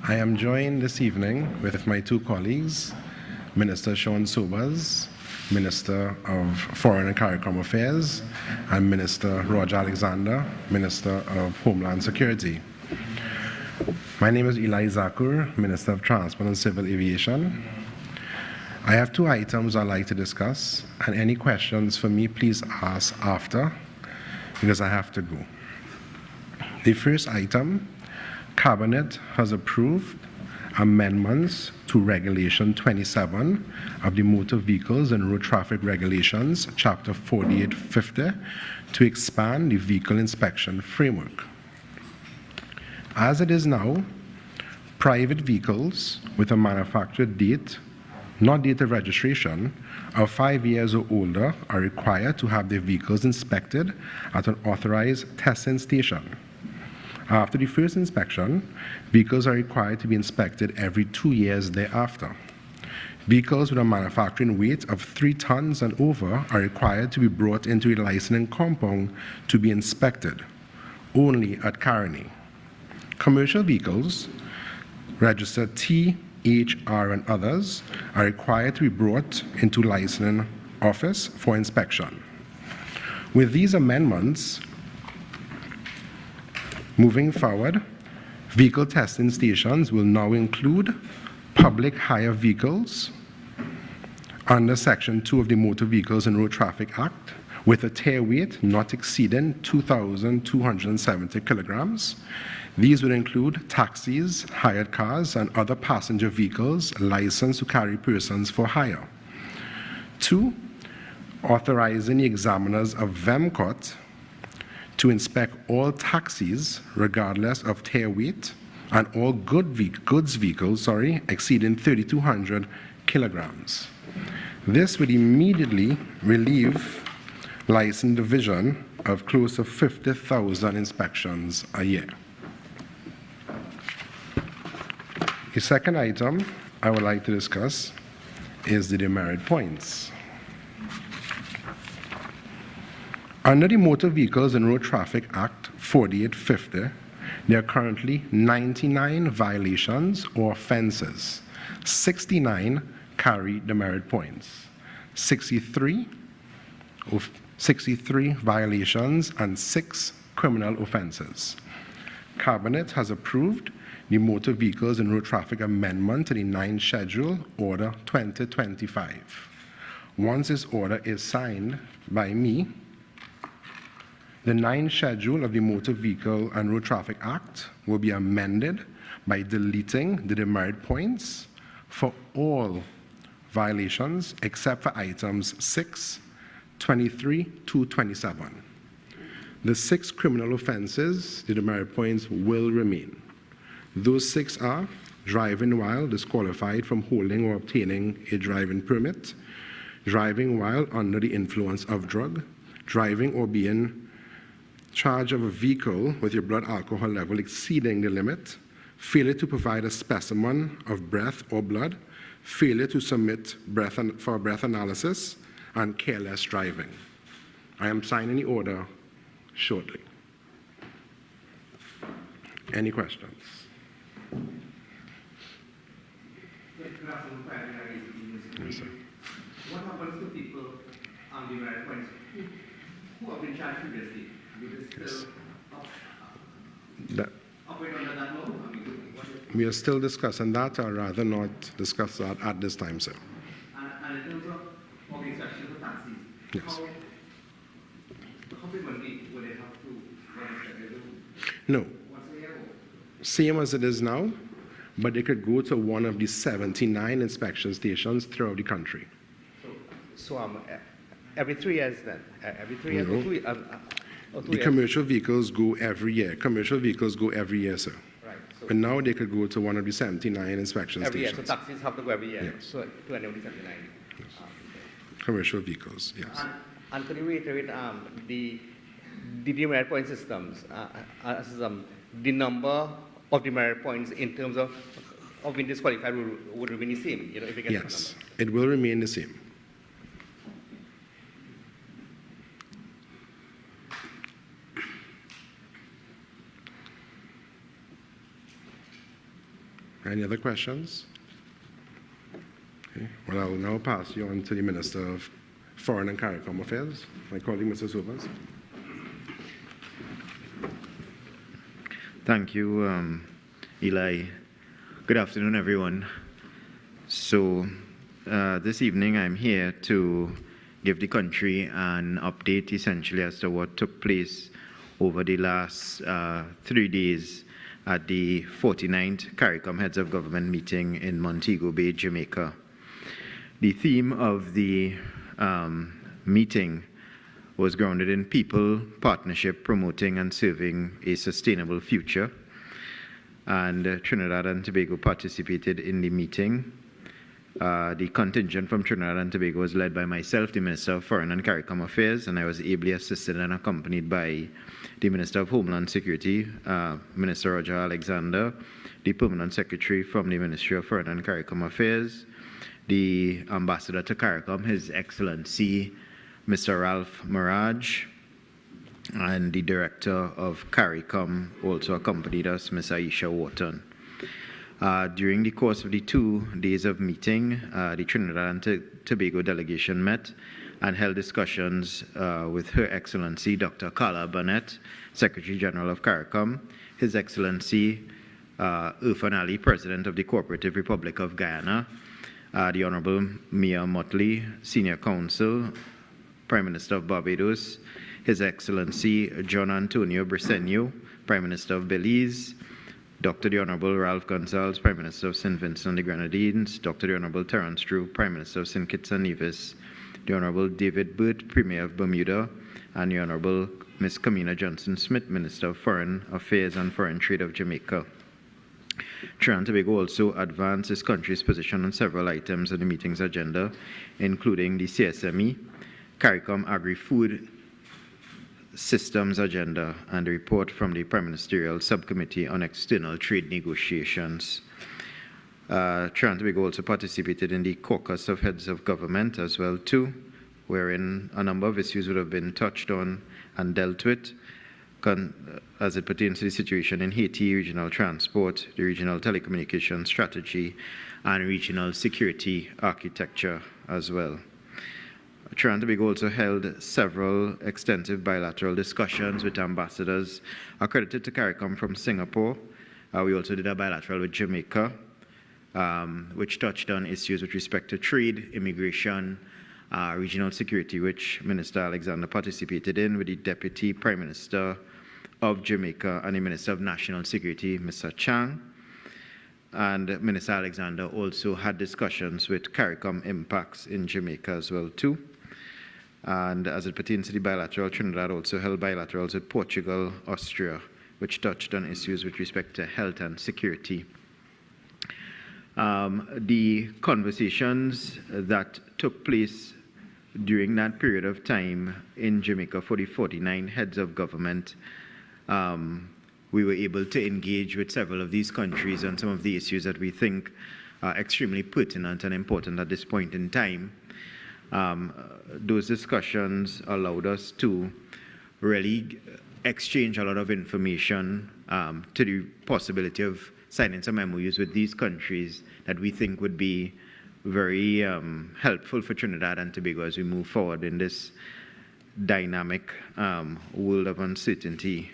I am joined this evening with my two colleagues, Minister Sean Sobers, Minister of Foreign and CARICOM Affairs, and Minister Roger Alexander, Minister of Homeland Security. My name is Eli Zakur, Minister of Transport and Civil Aviation. I have two items I'd like to discuss, and any questions for me, please ask after, because I have to go. The first item, Cabinet has approved amendments to Regulation 27 of the Motor Vehicles and Road Traffic Regulations, Chapter 4850, to expand the vehicle inspection framework. As it is now, private vehicles with a manufacture date, not date of registration, of 5 years or older are required to have their vehicles inspected at an authorized testing station. After the first inspection, vehicles are required to be inspected every 2 years thereafter. Vehicles with a manufacturing weight of 3 tons and over are required to be brought into a licensing compound to be inspected, only at Carnival. Commercial vehicles, registered T, H, R, and others, are required to be brought into licensing office for inspection. With these amendments, moving forward, vehicle testing stations will now include public hire vehicles under Section 2 of the Motor Vehicles and Road Traffic Act with a tare weight not exceeding 2,270 kilograms. These would include taxis, hired cars, and other passenger vehicles licensed to carry persons for hire. 2, authorizing the examiners of VEMCOT to inspect all taxis, regardless of tare weight, and all goods vehicles exceeding 3,200 kilograms. This would immediately relieve license division of close to 50,000 inspections a year. The second item I would like to discuss is the demerit points. Under the Motor Vehicles and Road Traffic Act 4850, there are currently 99 violations or offenses. 69 carry demerit points. 63 violations and 6 criminal offenses. Cabinet has approved the Motor Vehicles and Road Traffic Amendment to the 9th Schedule, Order 2025. Once this order is signed by me, the 9th Schedule of the Motor Vehicle and Road Traffic Act will be amended by deleting the demerit points for all violations except for items 6, 23 to 27. The 6 criminal offenses, the demerit points will remain. Those 6 are driving while disqualified from holding or obtaining a driving permit, driving while under the influence of drug, driving or being charge of a vehicle with your blood alcohol level exceeding the limit, failure to provide a specimen of breath or blood, failure to submit for breath analysis, and careless driving. I am signing the order shortly. Any questions? Yes, sir. What happens to people on the merit points who have been charged previously? Operate under that law? We are still discussing that, or rather not discuss that at this time, sir. And in terms of organization for taxis, yes. How frequently would they have to register? No. Once a year? Same as it is now, but they could go to one of the 79 inspection stations throughout the country. So every 3 years then? Every 3 years? No. Or 2 years? The commercial vehicles go every year. Commercial vehicles go every year, sir. Right. So But now they could go to one of the 79 inspection every year. stations. So taxis have to go every year. Yes. So to any of the 79. Yes. Commercial vehicles, yes. And could you reiterate the demerit point systems, the number of demerit points in terms of being disqualified would remain the same, if you get Yes, it will remain the same. Any other questions? Okay. Well, I'll now pass you on to the Minister of Foreign and CARICOM Affairs, my colleague, Mr. Sobers. Thank you, Eli. Good afternoon, everyone. So, this evening I'm here to give the country an update essentially as to what took place over the last 3 days at the 49th CARICOM Heads of Government meeting in Montego Bay, Jamaica. The theme of the meeting was grounded in people, partnership, promoting and serving a sustainable future. And Trinidad and Tobago participated in the meeting. The contingent from Trinidad and Tobago was led by myself, the Minister of Foreign and CARICOM Affairs, and I was ably assisted and accompanied by the Minister of Homeland Security, Minister Roger Alexander, the Permanent Secretary from the Ministry of Foreign and CARICOM Affairs, the Ambassador to CARICOM, His Excellency Mr. Ralph Mirage, and the Director of CARICOM also accompanied us, Ms. Aisha Wharton. During the course of the 2 days of meeting, the Trinidad and Tobago delegation met and held discussions with Her Excellency Dr. Carla Burnett, Secretary General of CARICOM, His Excellency Irfan Ali, President of the Cooperative Republic of Guyana, the Honorable Mia Motley, Senior Counsel, Prime Minister of Barbados, His Excellency John Antonio Briceño, Prime Minister of Belize, Dr. the Honorable Ralph Gonzalez, Prime Minister of St. Vincent and the Grenadines, Dr. the Honorable Terence Drew, Prime Minister of St. Kitts and Nevis, the Honorable David Burt, Premier of Bermuda, and the Honorable Ms. Kamina Johnson-Smith, Minister of Foreign Affairs and Foreign Trade of Jamaica. Trinidad and Tobago also advanced its country's position on several items on the meeting's agenda, including the CSME, CARICOM Agri-Food Systems Agenda, and a report from the Prime Ministerial Subcommittee on External Trade Negotiations. Trinidad and Tobago also participated in the Caucus of Heads of Government as well too, wherein a number of issues would have been touched on and dealt with as it pertains to the situation in Haiti, regional transport, the regional telecommunications strategy, and regional security architecture as well. Trinidad and Tobago also held several extensive bilateral discussions with ambassadors accredited to CARICOM from Singapore. We also did a bilateral with Jamaica, which touched on issues with respect to trade, immigration, regional security, which Minister Alexander participated in with the Deputy Prime Minister of Jamaica and the Minister of National Security, Mr. Chang. And Minister Alexander also had discussions with CARICOM impacts in Jamaica as well too. And as it pertains to the bilateral, Trinidad also held bilaterals with Portugal, Austria, which touched on issues with respect to health and security. The conversations that took place during that period of time in Jamaica for the 49 heads of government, we were able to engage with several of these countries on some of the issues that we think are extremely pertinent and important at this point in time. Those discussions allowed us to really exchange a lot of information to the possibility of signing some MOUs with these countries that we think would be very helpful for Trinidad and Tobago as we move forward in this dynamic world of uncertainty.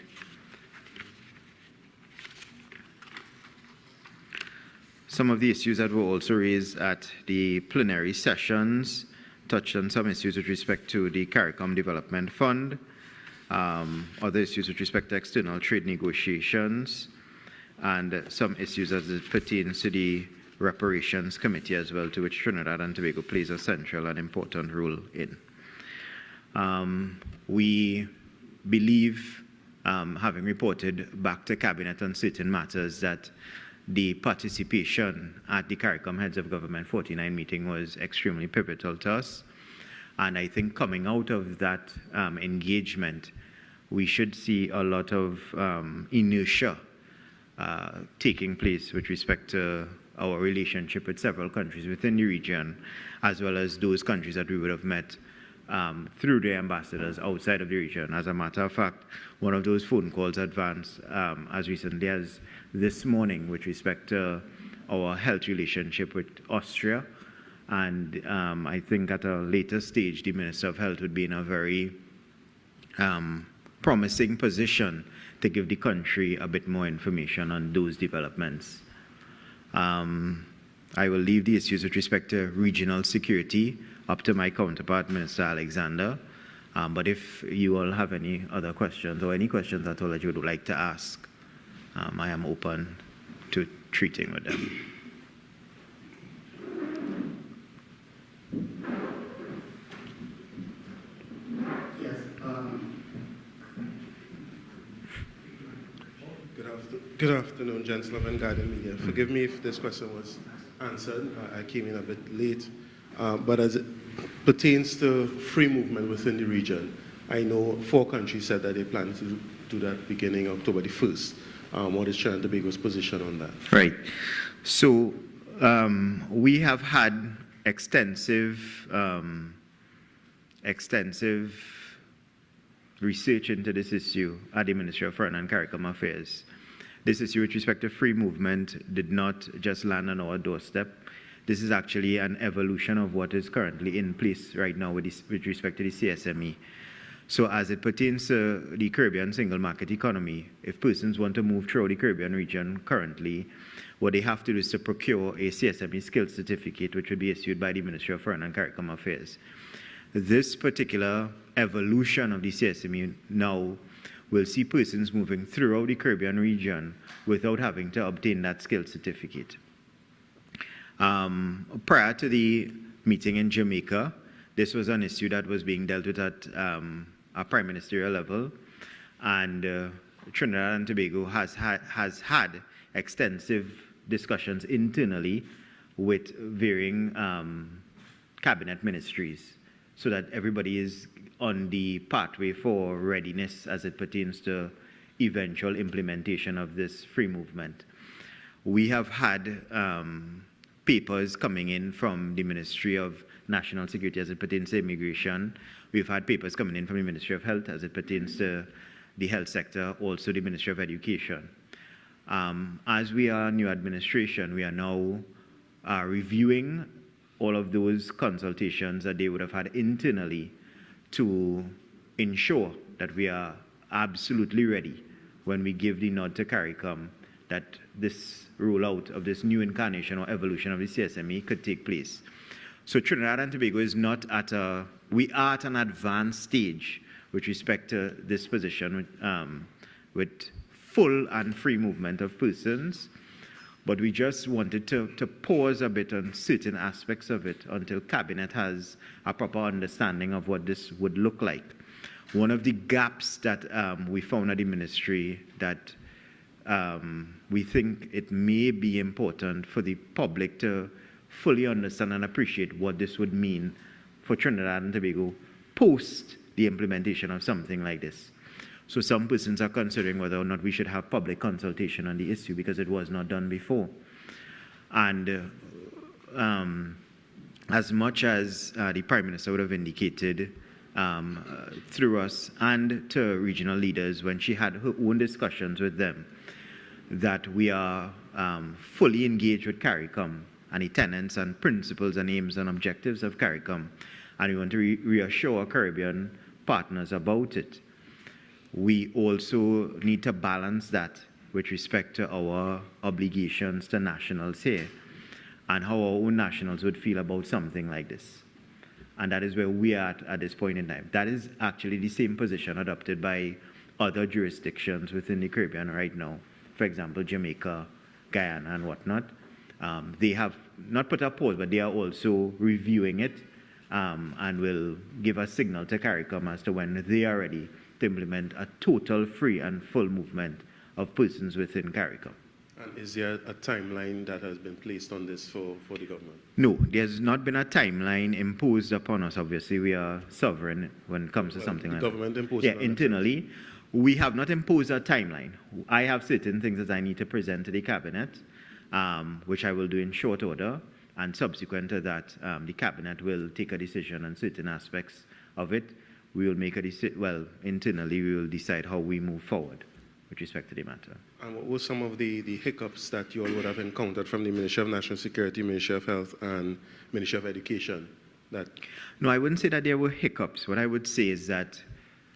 Some of the issues that were also raised at the plenary sessions touched on some issues with respect to the CARICOM Development Fund, other issues with respect to external trade negotiations, and some issues as it pertains to the Reparations Committee as well, to which Trinidad and Tobago plays a central and important role in. We believe, having reported back to Cabinet on certain matters, that the participation at the CARICOM Heads of Government 49 meeting was extremely pivotal to us. And I think coming out of that engagement, we should see a lot of inertia taking place with respect to our relationship with several countries within the region, as well as those countries that we would have met through the ambassadors outside of the region. As a matter of fact, one of those phone calls advanced as recently as this morning with respect to our health relationship with Austria. And I think at a later stage, the Minister of Health would be in a very promising position to give the country a bit more information on those developments. I will leave the issues with respect to regional security up to my counterpart, Minister Alexander. But if you all have any other questions or any questions at all that you would like to ask, I am open to treating with them. Yes. Good afternoon, gentlemen and Guardian Media. Forgive me if this question was answered. I came in a bit late. But as it pertains to free movement within the region, I know 4 countries said that they plan to do that beginning October the 1st. What is Trinidad and Tobago's position on that? Right. So we have had extensive research into this issue at the Ministry of Foreign and CARICOM Affairs. This issue with respect to free movement did not just land on our doorstep. This is actually an evolution of what is currently in place right now with respect to the CSME. So as it pertains to the Caribbean single market economy, if persons want to move through the Caribbean region currently, what they have to do is to procure a CSME skills certificate, which would be issued by the Ministry of Foreign and CARICOM Affairs. This particular evolution of the CSME now will see persons moving throughout the Caribbean region without having to obtain that skills certificate. Prior to the meeting in Jamaica, this was an issue that was being dealt with at a prime ministerial level, and Trinidad and Tobago has had extensive discussions internally with varying cabinet ministries so that everybody is on the pathway for readiness as it pertains to eventual implementation of this free movement. We have had papers coming in from the Ministry of National Security as it pertains to immigration. We've had papers coming in from the Ministry of Health as it pertains to the health sector, also the Ministry of Education. As we are new administration, we are now reviewing all of those consultations that they would have had internally to ensure that we are absolutely ready when we give the nod to CARICOM that this rollout of this new incarnation or evolution of the CSME could take place. So Trinidad and Tobago is not we are at an advanced stage with respect to this position with full and free movement of persons, but we just wanted to pause a bit on certain aspects of it until Cabinet has a proper understanding of what this would look like. One of the gaps that we found at the ministry that we think it may be important for the public to fully understand and appreciate what this would mean for Trinidad and Tobago post the implementation of something like this. So some persons are considering whether or not we should have public consultation on the issue because it was not done before. And as much as the Prime Minister would have indicated through us and to regional leaders when she had her own discussions with them, that we are fully engaged with CARICOM and the tenets and principles and aims and objectives of CARICOM, and we want to reassure our Caribbean partners about it. We also need to balance that with respect to our obligations to nationals here and how our own nationals would feel about something like this. And that is where we are at this point in time. That is actually the same position adopted by other jurisdictions within the Caribbean right now. For example, Jamaica, Guyana, and whatnot. They have not put a pause, but they are also reviewing it and will give a signal to CARICOM as to when they are ready to implement a total free and full movement of persons within CARICOM. And is there a timeline that has been placed on this for the government? No, there's not been a timeline imposed upon us. Obviously, we are sovereign when it comes to something like that. The government imposed Yeah, internally. We have not imposed a timeline. I have certain things that I need to present to the Cabinet, which I will do in short order, and subsequent to that, the Cabinet will take a decision on certain aspects of it. We will make a decision, well, internally we will decide how we move forward with respect to the matter. And what were some of the hiccups that you all would have encountered from the Ministry of National Security, Ministry of Health, and Ministry of Education? No, I wouldn't say that there were hiccups. What I would say is that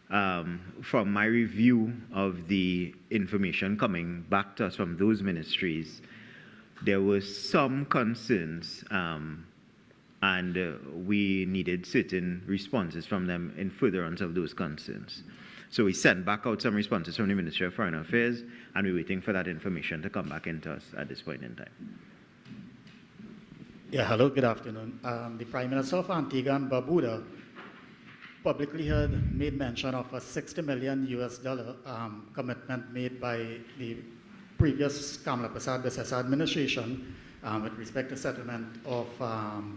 from my review of the information coming back to us from those ministries, there were some concerns, and we needed certain responses from them in furtherance of those concerns. So we sent back out some responses from the Ministry of Foreign Affairs, and we're waiting for that information to come back into us at this point in time. Yeah, hello, good afternoon. The Prime Minister of Antigua and Barbuda publicly had made mention of a $60 million commitment made by the previous Kamala Prasad administration with respect to settlement of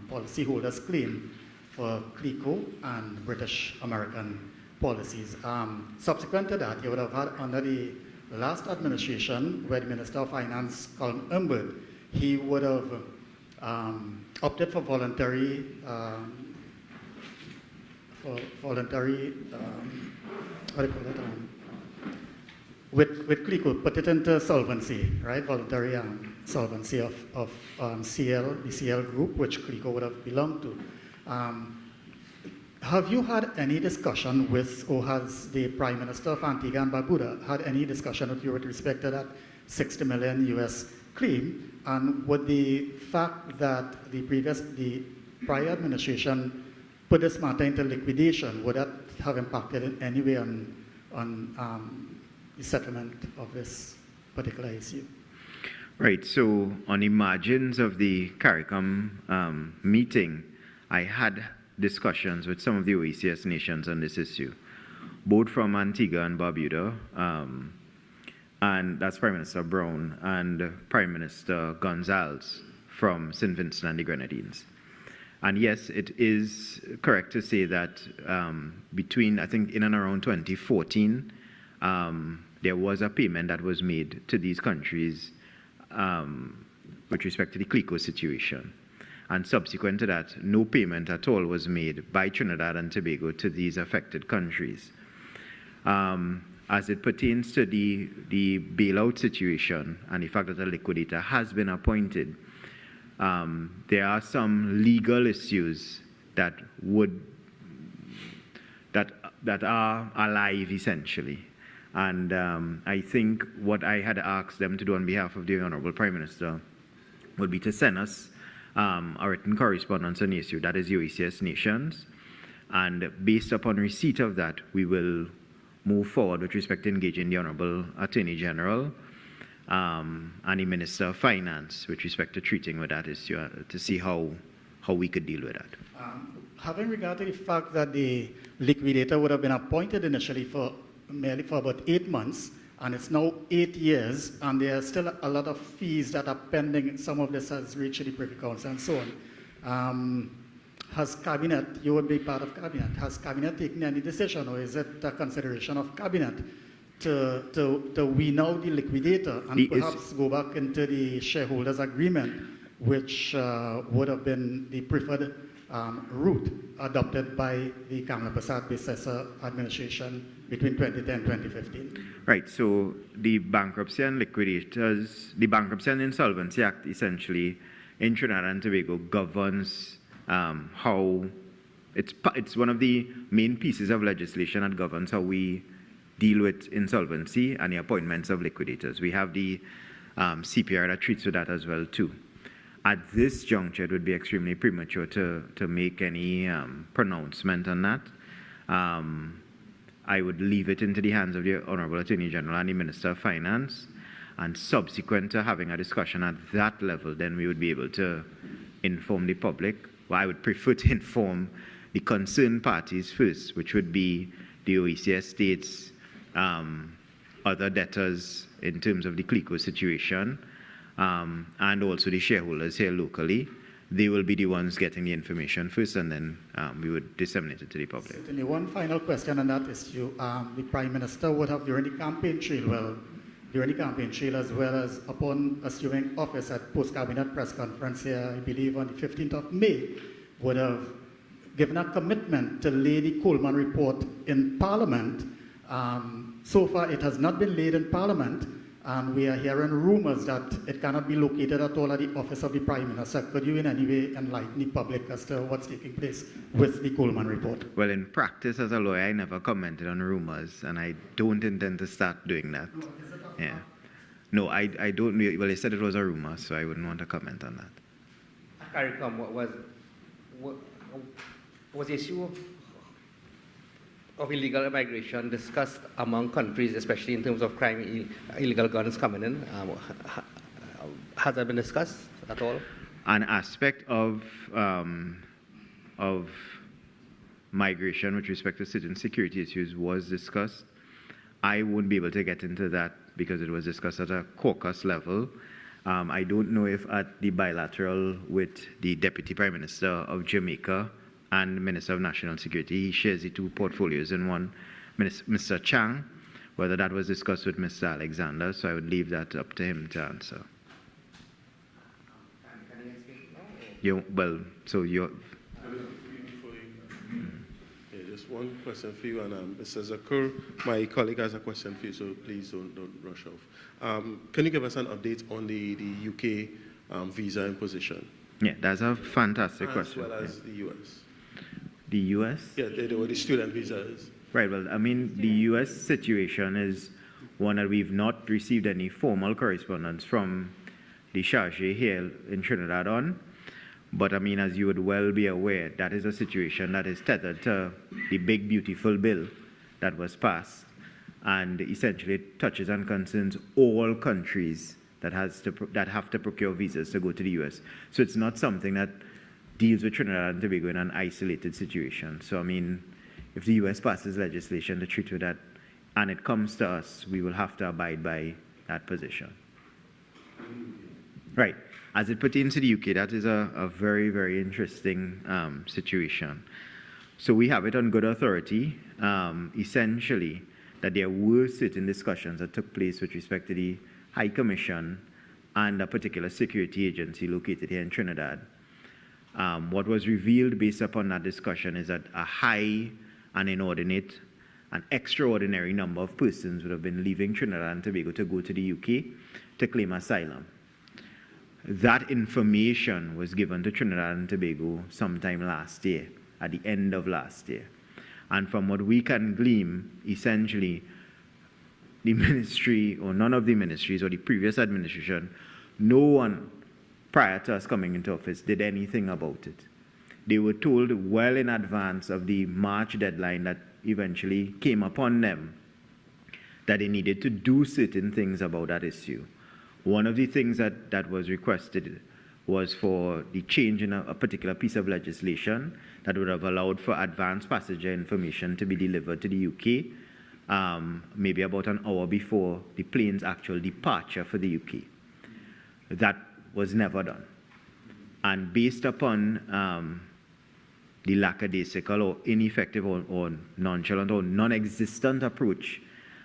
policyholders' claim for CLICO and British American policies. Subsequent to that, you would have had under the last administration, where the Minister of Finance, Colin Umberg, he would have opted for voluntary, what do you call it? With CLICO, put it into solvency, right? Voluntary solvency of the CL group, which CLICO would have belonged to. Have you had any discussion with, or has the Prime Minister of Antigua and Barbuda had any discussion with you with respect to that $60 million US claim? And would the fact that the prior administration put this matter into liquidation, would that have impacted in any way on the settlement of this particular issue? Right, so on the margins of the CARICOM meeting, I had discussions with some of the OECS nations on this issue, both from Antigua and Barbuda, and that's Prime Minister Brown and Prime Minister Gonzalez from St. Vincent and the Grenadines. And yes, it is correct to say that between, I think, in and around 2014, there was a payment that was made to these countries with respect to the CLICO situation. And subsequent to that, no payment at all was made by Trinidad and Tobago to these affected countries. As it pertains to the bailout situation and the fact that a liquidator has been appointed, there are some legal issues that are alive essentially. And I think what I had asked them to do on behalf of the Honorable Prime Minister would be to send us a written correspondence on the issue, that is OECS nations, and based upon receipt of that, we will move forward with respect to engaging the Honorable Attorney General and the Minister of Finance with respect to treating with that issue to see how we could deal with that. Having regard to the fact that the liquidator would have been appointed initially merely for about 8 months, and it's now 8 years, and there are still a lot of fees that are pending. Some of this has reached the Privy Council and so on. Has Cabinet, you would be part of Cabinet, has Cabinet taken any decision, or is it a consideration of Cabinet to wean out the liquidator and perhaps go back into the shareholders' agreement, which would have been the preferred route adopted by the Kamala Prasad predecessor administration between 2010 and 2015? Right, so the Bankruptcy and Insolvency Act essentially in Trinidad and Tobago governs how, it's one of the main pieces of legislation that governs how we deal with insolvency and the appointments of liquidators. We have the CPR that treats with that as well too. At this juncture, it would be extremely premature to make any pronouncement on that. I would leave it into the hands of the Honorable Attorney General and the Minister of Finance, and subsequent to having a discussion at that level, then we would be able to inform the public. Well, I would prefer to inform the concerned parties first, which would be the OECS states, other debtors in terms of the CLICO situation, and also the shareholders here locally. They will be the ones getting the information first, and then we would disseminate it to the public. Certainly. One final question on that issue. The Prime Minister would have, during the campaign trail, as well as upon assuming office at post-cabinet press conference here, I believe on the 15th of May, would have given a commitment to lay the Coleman report in Parliament so far it has not been laid in Parliament, and we are hearing rumors that it cannot be located at all at the office of the Prime Minister. Could you in any way enlighten the public as to what's taking place with the Coleman report? Well, in practice as a lawyer, I never commented on rumors, and I don't intend to start doing that. Yeah. No, I don't. Well, they said it was a rumor, so I wouldn't want to comment on that. CARICOM was the issue of illegal immigration discussed among countries, especially in terms of crime, illegal guns coming in? Has that been discussed at all? An aspect of migration with respect to certain security issues was discussed. I won't be able to get into that because it was discussed at a caucus level. I don't know if at the bilateral with the Deputy Prime Minister of Jamaica and Minister of National Security, he shares the two portfolios in one, Mr. Chang, whether that was discussed with Mr. Alexander, so I would leave that up to him to answer. Just one question for you, and Mr. Zakur, my colleague has a question for you, so please don't rush off. Can you give us an update on the UK visa imposition? Yeah, that's a fantastic question. As well as the US. The US? Yeah, the student visas. Right, well, I mean, the US situation is one that we've not received any formal correspondence from the charge here in Trinidad on. But I mean, as you would well be aware, that is a situation that is tethered to the big, beautiful bill that was passed, and essentially it touches and concerns all countries that have to procure visas to go to the US. So it's not something that deals with Trinidad and Tobago in an isolated situation. So I mean, if the US passes legislation to treat with that, and it comes to us, we will have to abide by that position. Right. As it pertains to the UK, that is a very, very interesting situation. So we have it on good authority, essentially, that there were certain discussions that took place with respect to the High Commission and a particular security agency located here in Trinidad. What was revealed based upon that discussion is that a high and inordinate and extraordinary number of persons would have been leaving Trinidad and Tobago to go to the UK to claim asylum. That information was given to Trinidad and Tobago sometime last year, at the end of last year. And from what we can glean, essentially, the ministry, or none of the ministries, or the previous administration, no one prior to us coming into office did anything about it. They were told well in advance of the March deadline that eventually came upon them that they needed to do certain things about that issue. One of the things that was requested was for the change in a particular piece of legislation that would have allowed for advanced passenger information to be delivered to the UK, maybe about an hour before the plane's actual departure for the UK. That was never done. And based upon the lackadaisical or ineffective or nonchalant or non-existent approach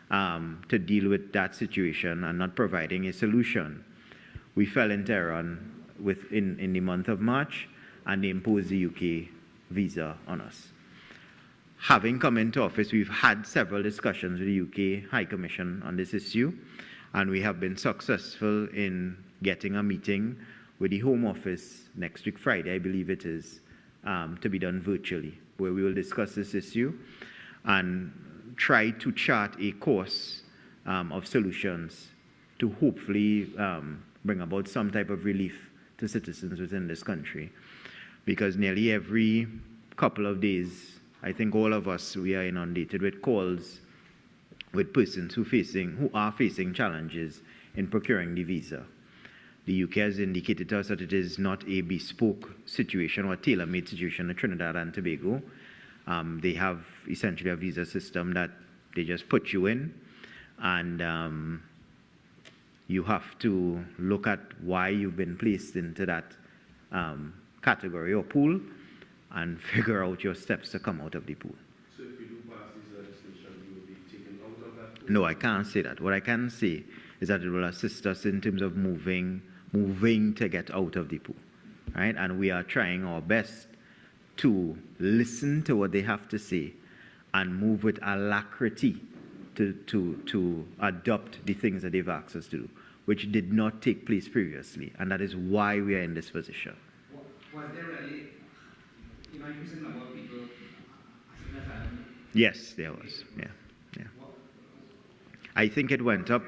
to deal with that situation and not providing a solution, we fell into error in the month of March, and they imposed the UK visa on us. Having come into office, we've had several discussions with the UK High Commission on this issue, and we have been successful in getting a meeting with the Home Office next week, Friday, I believe it is, to be done virtually, where we will discuss this issue and try to chart a course of solutions to hopefully bring about some type of relief to citizens within this country. Because nearly every couple of days, I think all of us, we are inundated with calls with persons who are facing challenges in procuring the visa. The UK has indicated to us that it is not a bespoke situation or a tailor-made situation in Trinidad and Tobago. They have essentially a visa system that they just put you in, and you have to look at why you've been placed into that category or pool and figure out your steps to come out of the pool. So if you do pass this legislation, you will be taken out of that pool? No, I can't say that. What I can say is that it will assist us in terms of moving to get out of the pool, right? And we are trying our best to listen to what they have to say and move with alacrity to adopt the things that they've asked us to do, which did not take place previously, and that is why we are in this position. Was there really, increase in number of people asking asylum? Yes, there was. Yeah. I think it went up.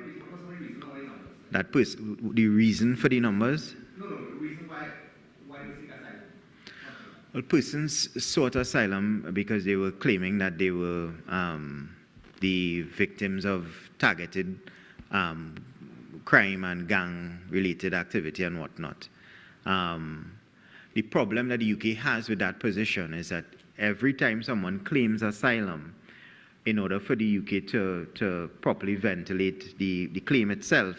The reason for the numbers? No, the reason why they seek asylum. Well, persons sought asylum because they were claiming that they were the victims of targeted crime and gang-related activity and whatnot. The problem that the UK has with that position is that every time someone claims asylum, in order for the UK to properly ventilate the claim itself,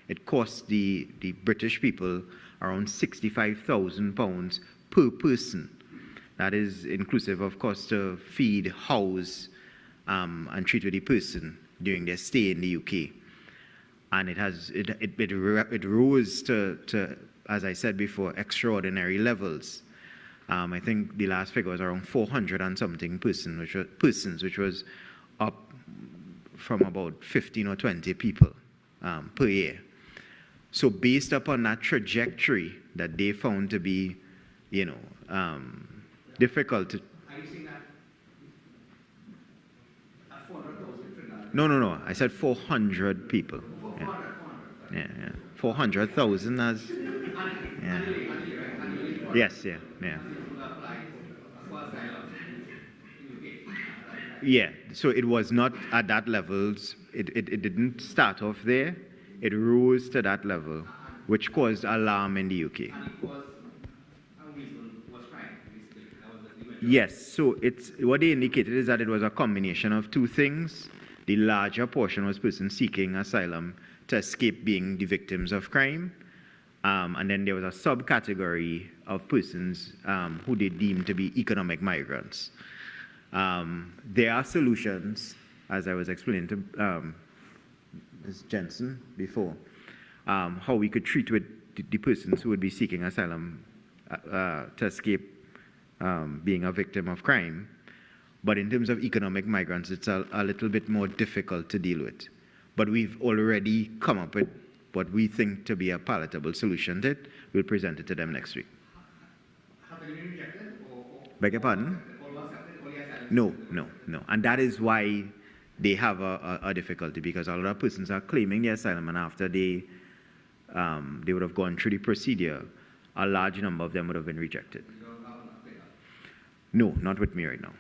it costs the British people around £65,000 per person. That is inclusive of cost to feed, house, and treat with the person during their stay in the UK. And it rose to, as I said before, extraordinary levels. I think the last figure was around 400 and something persons, which was up from about 15 or 20 people per year. So based upon that trajectory that they found to be, difficult to... Are you saying that 400,000 Trinidad? No. I said 400 people. 400,000 as... Annually, right? Yes, yeah. People apply for asylum in UK. Yeah, so it was not at that level. It didn't start off there. It rose to that level, which caused alarm in the UK. And it was a reason was crime, basically. That was the event. Yes, so what they indicated is that it was a combination of two things. The larger portion was persons seeking asylum to escape being the victims of crime. And then there was a subcategory of persons who they deemed to be economic migrants. There are solutions, as I was explaining to Ms. Jensen before, how we could treat with the persons who would be seeking asylum to escape being a victim of crime. But in terms of economic migrants, it's a little bit more difficult to deal with. But we've already come up with what we think to be a palatable solution to it. We'll present it to them next week. Have they been rejected? Beg your pardon? Or accepted? Or asylum? No. And that is why they have a difficulty, because a lot of persons are claiming the asylum, and after they would have gone through the procedure, a large number of them would have been rejected. No, not with me right now.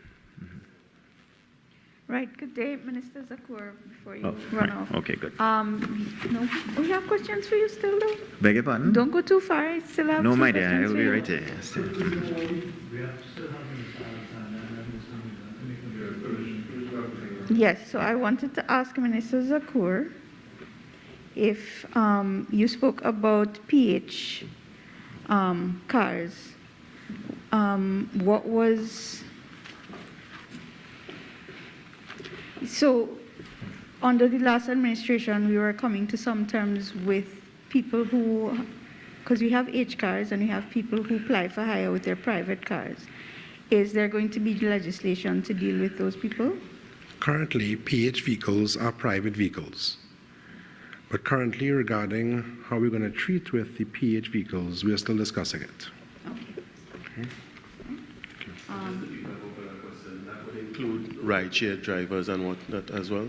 Right, good day, Minister Zakur, before you run right. off. Okay, good. No, we have questions for you still, though? Beg your pardon? Don't go too far, I still have No, two my dear, questions I'll for be you. right there. Yes. Yes, so I wanted to ask Minister Zakur if you spoke about PH cars. What was... So, under the last administration, we were coming to some terms with people who, because we have H cars and we have people who apply for hire with their private cars. Is there going to be legislation to deal with those people? Currently, PH vehicles are private vehicles. But currently, regarding how we're going to treat with the PH vehicles, we are still discussing it. Okay. That would include rideshare drivers and whatnot as well?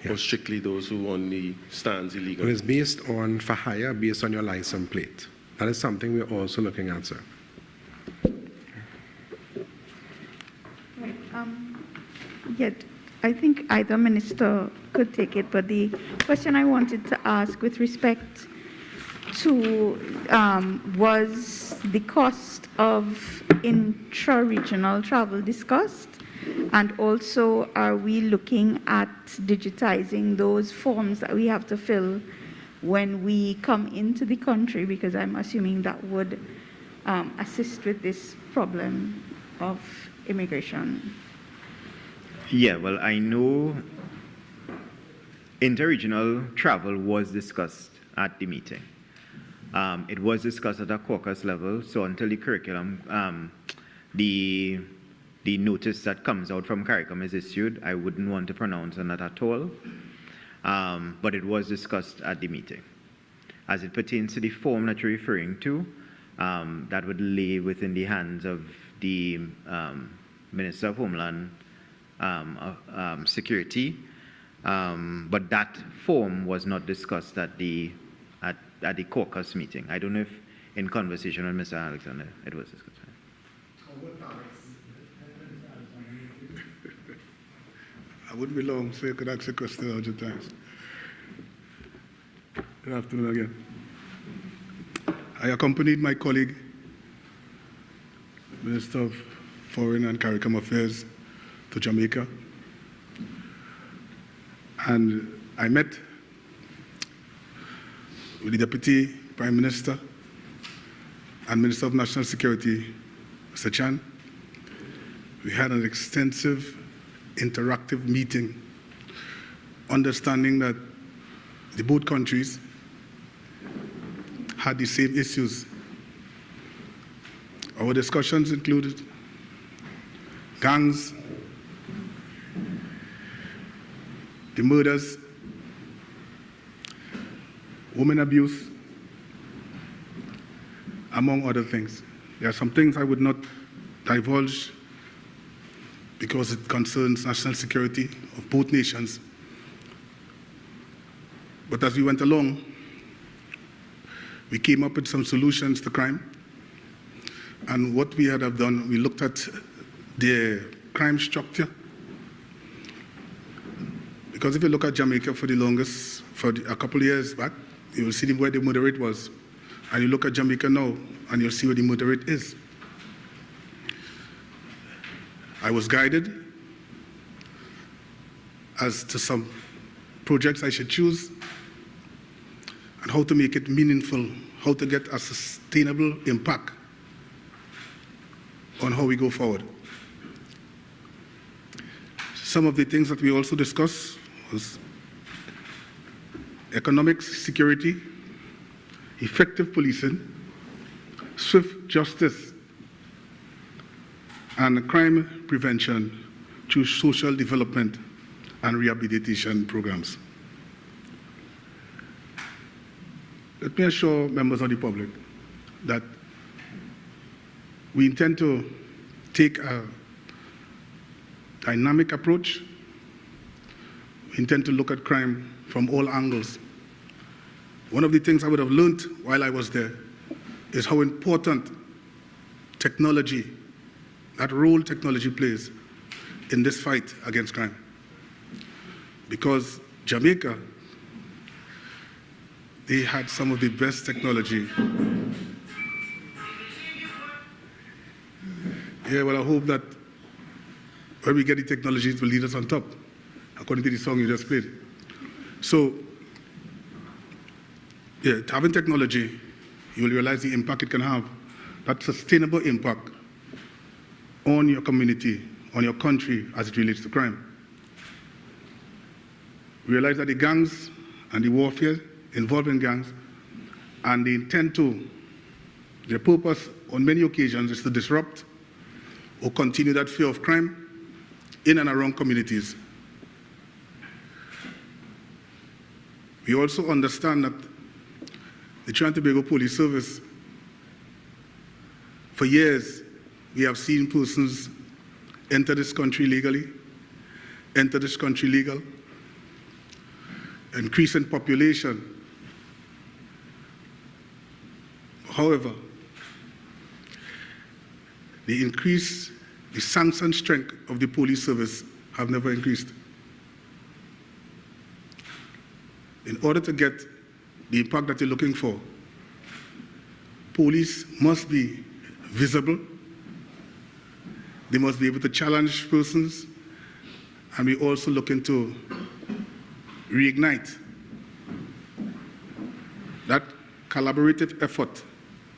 Yeah. Or strictly those who only stands It illegally? is based on for hire, based on your license plate. That is something we're also looking at, sir. Right. Yet, I think either minister could take it, but the question I wanted to ask with respect to was the cost of intra-regional travel discussed? And also, are we looking at digitizing those forms that we have to fill when we come into the country? Because I'm assuming that would assist with this problem of immigration. Yeah, well, I know interregional travel was discussed at the meeting. It was discussed at a caucus level, so until the curriculum, the notice that comes out from CARICOM is issued, I wouldn't want to pronounce on that at all. but it was discussed at the meeting. As it pertains to the form that you're referring to, that would lay within the hands of the Minister of Homeland Security, but that form was not discussed at the caucus meeting. I don't know if in conversation with Mr. Alexander it was discussed. I wouldn't be long, so you could ask a question 100 times. Good afternoon again. I accompanied my colleague, Minister of Foreign and CARICOM Affairs, to Jamaica. And I met with the Deputy Prime Minister and Minister of National Security, Mr. Chan. We had an extensive interactive meeting, understanding that the both countries had the same issues. Our discussions included gangs, the murders, women abuse, among other things. There are some things I would not divulge because it concerns national security of both nations. But as we went along, we came up with some solutions to crime. And what we had done, we looked at the crime structure. Because if you look at Jamaica for the longest, a couple of years back, you will see where the murder rate was. And you look at Jamaica now, and you'll see where the murder rate is. I was guided as to some projects I should choose and how to make it meaningful, how to get a sustainable impact on how we go forward. Some of the things that we also discussed was economic security, effective policing, swift justice, and crime prevention through social development and rehabilitation programs. Let me assure members of the public that we intend to take a dynamic approach. We intend to look at crime from all angles. One of the things I would have learned while I was there is how important technology, that role technology plays in this fight against crime. Because Jamaica, they had some of the best technology. Yeah, well, I hope that when we get the technology, it will lead us on top, according to the song you just played. So, yeah, having technology, you will realize the impact it can have, that sustainable impact on your community, on your country as it relates to crime. Realize that the gangs and the warfare involved in gangs and the intent to, their purpose on many occasions is to disrupt or continue that fear of crime in and around communities. We also understand that the Trinidad and Tobago Police Service, for years, we have seen persons enter this country legally, enter this country legal, increase in population. However, the sanction strength of the police service have never increased. In order to get the impact that you're looking for, police must be visible, they must be able to challenge persons, and we're also looking to reignite that collaborative effort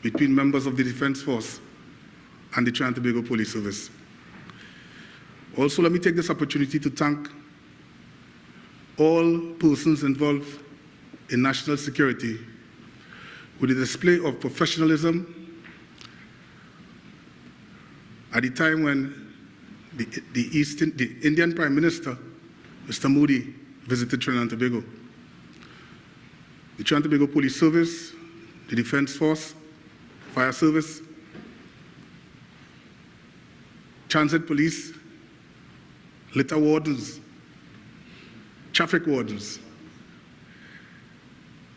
between members of the Defense Force and the Trinidad and Tobago Police Service. Also, let me take this opportunity to thank all persons involved in national security with the display of professionalism at the time when the Indian Prime Minister, Mr. Modi, visited Trinidad and Tobago. The Trinidad and Tobago Police Service, the Defense Force, Fire Service, Transit Police, litter wardens, traffic wardens,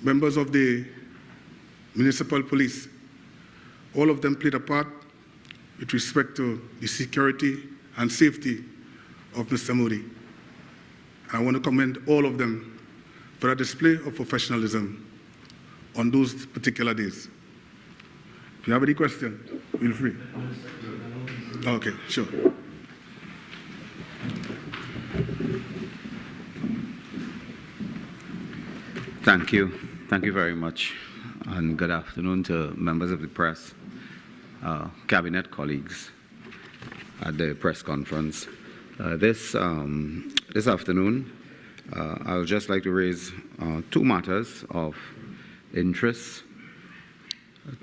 members of the municipal police, all of them played a part with respect to the security and safety of Mr. Modi. I want to commend all of them for a display of professionalism on those particular days. If you have any questions, feel free. Okay, sure. Thank you. Thank you very much. And good afternoon to members of the press, cabinet colleagues at the press conference. This afternoon, I would just like to raise two matters of interest,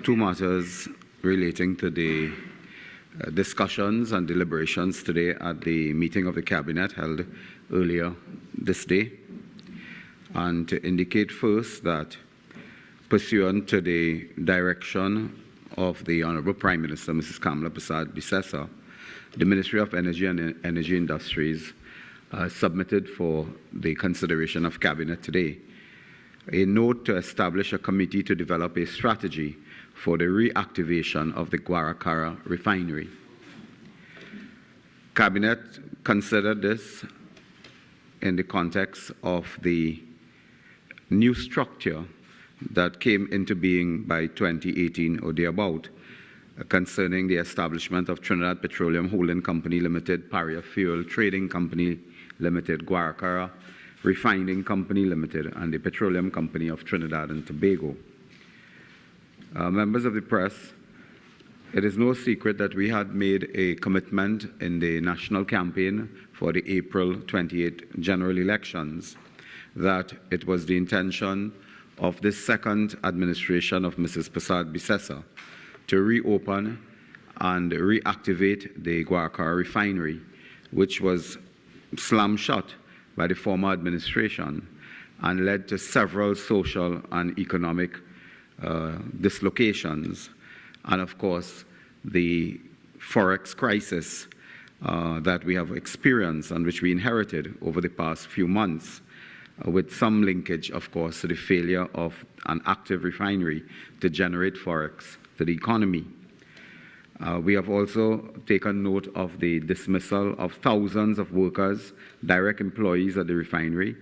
two matters relating to the discussions and deliberations today at the meeting of the cabinet held earlier this day. And to indicate first that pursuant to the direction of the Honorable Prime Minister, Mrs. Kamala Persad-Bissessar, the Ministry of Energy and Energy Industries submitted for the consideration of Cabinet today a note to establish a committee to develop a strategy for the reactivation of the Guaracara refinery. Cabinet considered this in the context of the new structure that came into being by 2018 or thereabout concerning the establishment of Trinidad Petroleum Holding Company Limited, Paria Fuel Trading Company Limited, Guaracara Refining Company Limited, and the Petroleum Company of Trinidad and Tobago. Members of the press, it is no secret that we had made a commitment in the national campaign for the April 28 general elections that it was the intention of this second administration of Mrs. Persad-Bissessar to reopen and reactivate the Guaracara refinery, which was slammed shut by the former administration and led to several social and economic dislocations, and of course the forex crisis that we have experienced and which we inherited over the past few months, with some linkage, of course, to the failure of an active refinery to generate forex to the economy. We have also taken note of the dismissal of thousands of workers, direct employees at the refinery,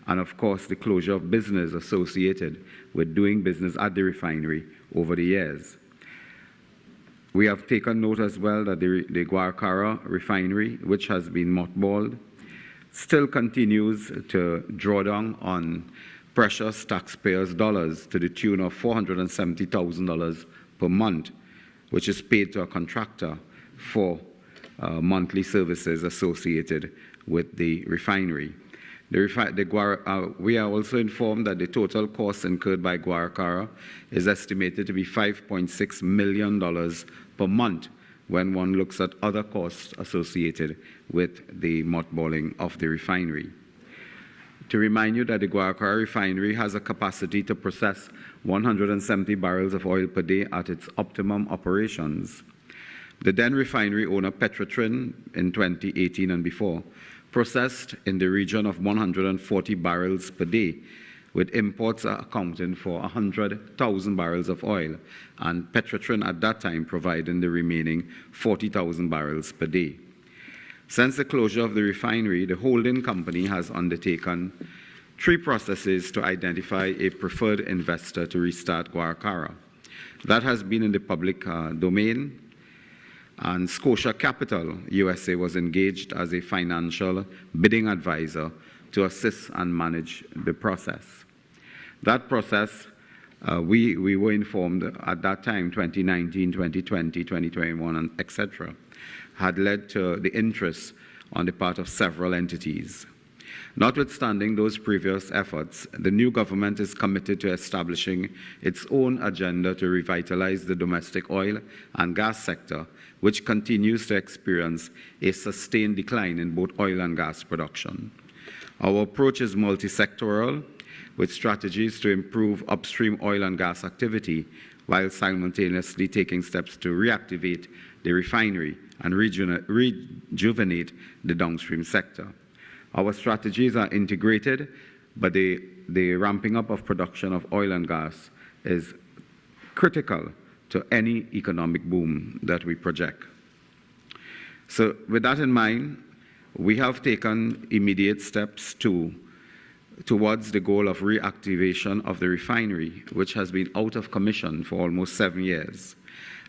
and of course the closure of business associated with doing business at the refinery over the years. We have taken note as well that the Guaracara refinery, which has been mothballed, still continues to draw down on precious taxpayers' dollars to the tune of $470,000 per month, which is paid to a contractor for monthly services associated with the refinery. We are also informed that the total cost incurred by Guaracara is estimated to be $5.6 million per month when one looks at other costs associated with the mothballing of the refinery. To remind you that the Guaracara refinery has a capacity to process 170 barrels of oil per day at its optimum operations. The then refinery owner, Petrotrin, in 2018 and before, processed in the region of 140 barrels per day, with imports accounting for 100,000 barrels of oil, and Petrotrin at that time providing the remaining 40,000 barrels per day. Since the closure of the refinery, the holding company has undertaken 3 processes to identify a preferred investor to restart Guaracara. That has been in the public domain, and Scotia Capital USA was engaged as a financial bidding advisor to assist and manage the process. That process, we were informed at that time, 2019, 2020, 2021, and etc., had led to the interest on the part of several entities. Notwithstanding those previous efforts, the new government is committed to establishing its own agenda to revitalize the domestic oil and gas sector, which continues to experience a sustained decline in both oil and gas production. Our approach is multi-sectoral, with strategies to improve upstream oil and gas activity while simultaneously taking steps to reactivate the refinery and rejuvenate the downstream sector. Our strategies are integrated, but the ramping up of production of oil and gas is critical to any economic boom that we project. So with that in mind, we have taken immediate steps towards the goal of reactivation of the refinery, which has been out of commission for almost 7 years.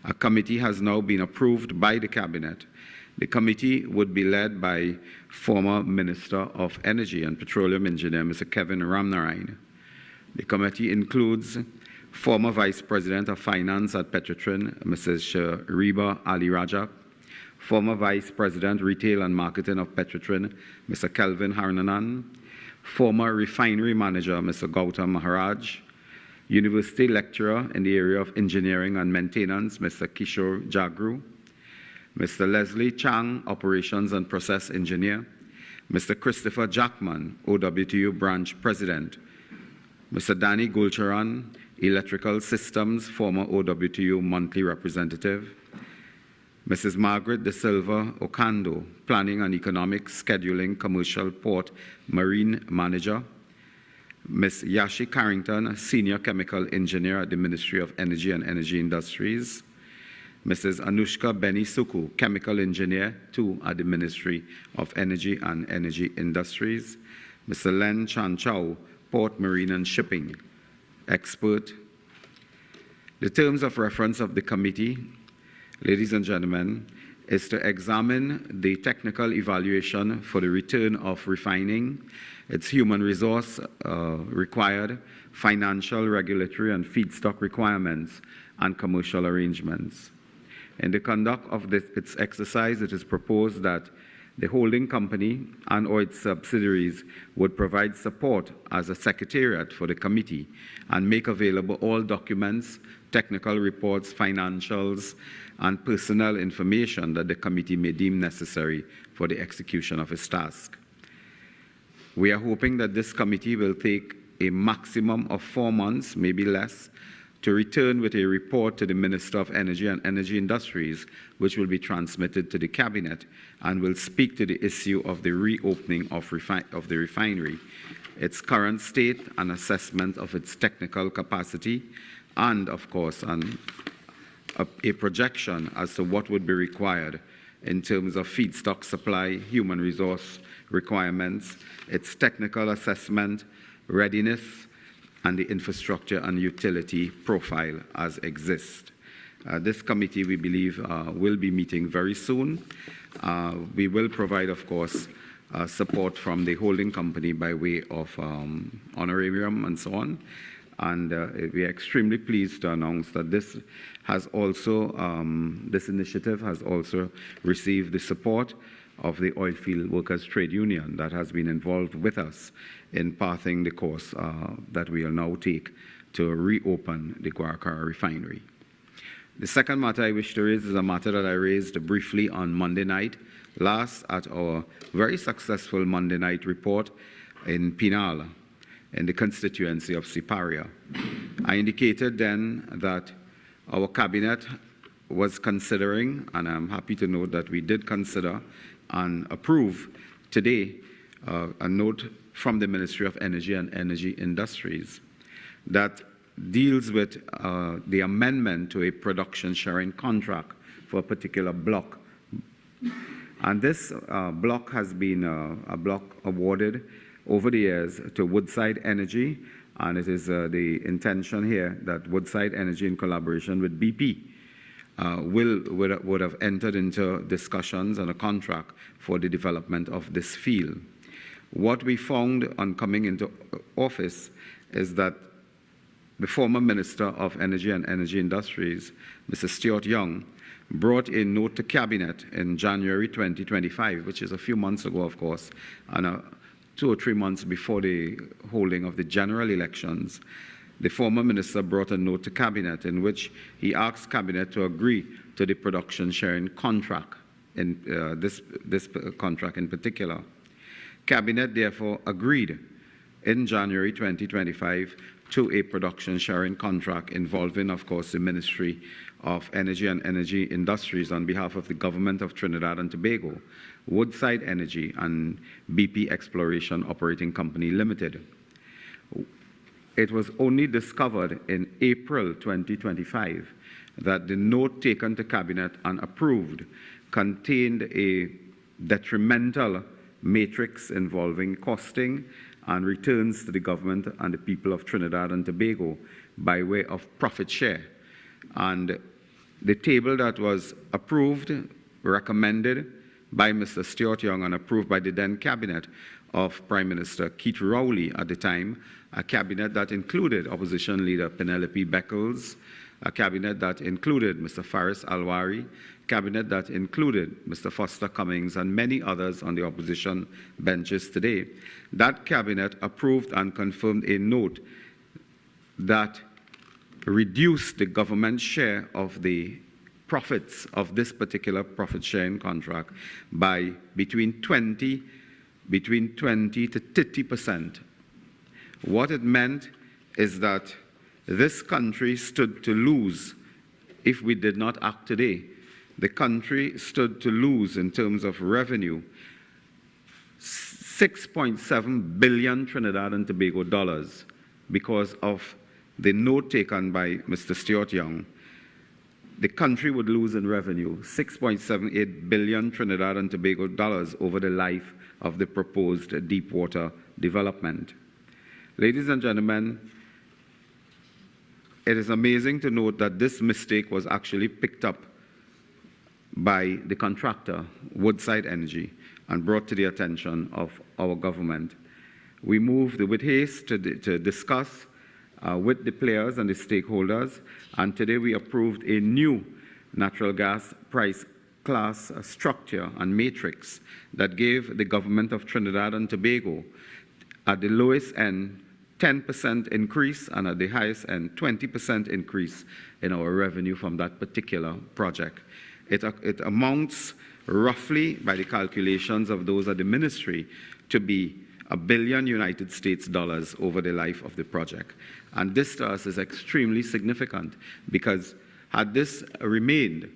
A committee has now been approved by the Cabinet. The committee would be led by former Minister of Energy and Petroleum Engineer, Mr. Kevin Ramnarine. The committee includes former Vice President of Finance at Petrotrin, Mrs. Shariba Ali Rajak, former Vice President, Retail and Marketing of Petrotrin, Mr. Kelvin Harnanan, former Refinery Manager, Mr. Gautam Maharaj, University Lecturer in the area of Engineering and Maintenance, Mr. Kishore Jagru, Mr. Leslie Chang, Operations and Process Engineer, Mr. Christopher Jackman, OWTU Branch President, Mr. Danny Gulcharan, Electrical Systems, former OWTU Monthly Representative, Mrs. Margaret De Silva Ocando, Planning and Economics, Scheduling, Commercial Port, Marine Manager, Ms. Yashi Carrington, Senior Chemical Engineer at the Ministry of Energy and Energy Industries, Mrs. Anushka Beni Suku, Chemical Engineer, too, at the Ministry of Energy and Energy Industries, Mr. Len Chan Chow, Port, Marine and Shipping expert. The terms of reference of the committee, ladies and gentlemen, is to examine the technical evaluation for the return of refining, its human resource required, financial, regulatory, and feedstock requirements, and commercial arrangements. In the conduct of its exercise, it is proposed that the holding company and or its subsidiaries would provide support as a secretariat for the committee and make available all documents, technical reports, financials, and personnel information that the committee may deem necessary for the execution of its task. We are hoping that this committee will take a maximum of 4 months, maybe less, to return with a report to the Minister of Energy and Energy Industries, which will be transmitted to the Cabinet and will speak to the issue of the reopening of the refinery, its current state and assessment of its technical capacity, and, of course, a projection as to what would be required in terms of feedstock supply, human resource requirements, its technical assessment, readiness, and the infrastructure and utility profile as exists. This committee, we believe, will be meeting very soon. We will provide, of course, support from the holding company by way of honorarium and so on. And we are extremely pleased to announce that this initiative has also received the support of the Oilfield Workers Trade Union that has been involved with us in pathing the course that we will now take to reopen the Guaracara refinery. The second matter I wish to raise is a matter that I raised briefly on Monday night, last at our very successful Monday night report in Pinal, in the constituency of Siparia. I indicated then that our cabinet was considering, and I'm happy to note that we did consider and approve today a note from the Ministry of Energy and Energy Industries that deals with the amendment to a production sharing contract for a particular block. And this block has been a block awarded over the years to Woodside Energy, and it is the intention here that Woodside Energy, in collaboration with BP, would have entered into discussions on a contract for the development of this field. What we found on coming into office is that the former Minister of Energy and Energy Industries, Mr. Stuart Young, brought a note to Cabinet in January 2025, which is a few months ago, of course, and 2 or 3 months before the holding of the general elections. The former minister brought a note to Cabinet in which he asked Cabinet to agree to the production sharing contract, in this contract in particular. Cabinet therefore agreed in January 2025 to a production sharing contract involving, of course, the Ministry of Energy and Energy Industries on behalf of the Government of Trinidad and Tobago, Woodside Energy, and BP Exploration Operating Company Limited. It was only discovered in April 2025 that the note taken to Cabinet and approved contained a detrimental matrix involving costing and returns to the government and the people of Trinidad and Tobago by way of profit share. And the table that was approved, recommended by Mr. Stuart Young and approved by the then Cabinet of Prime Minister Keith Rowley at the time, a cabinet that included opposition leader Penelope Beckles, a cabinet that included Mr. Faris Alwari, cabinet that included Mr. Foster Cummings and many others on the opposition benches today. That cabinet approved and confirmed a note that reduced the government share of the profits of this particular profit sharing contract by between 20 to 30%. What it meant is that this country stood to lose if we did not act today. The country stood to lose in terms of revenue 6.7 billion Trinidad and Tobago dollars because of the note taken by Mr. Stuart Young. The country would lose in revenue 6.78 billion Trinidad and Tobago dollars over the life of the proposed deepwater development. Ladies and gentlemen, it is amazing to note that this mistake was actually picked up by the contractor, Woodside Energy, and brought to the attention of our government. We moved with haste to discuss with the players and the stakeholders, and today we approved a new natural gas price class structure and matrix that gave the government of Trinidad and Tobago at the lowest end 10% increase and at the highest end 20% increase in our revenue from that particular project. It amounts roughly, by the calculations of those at the ministry, to be $1 billion United States dollars over the life of the project. And this to us is extremely significant because had this remained,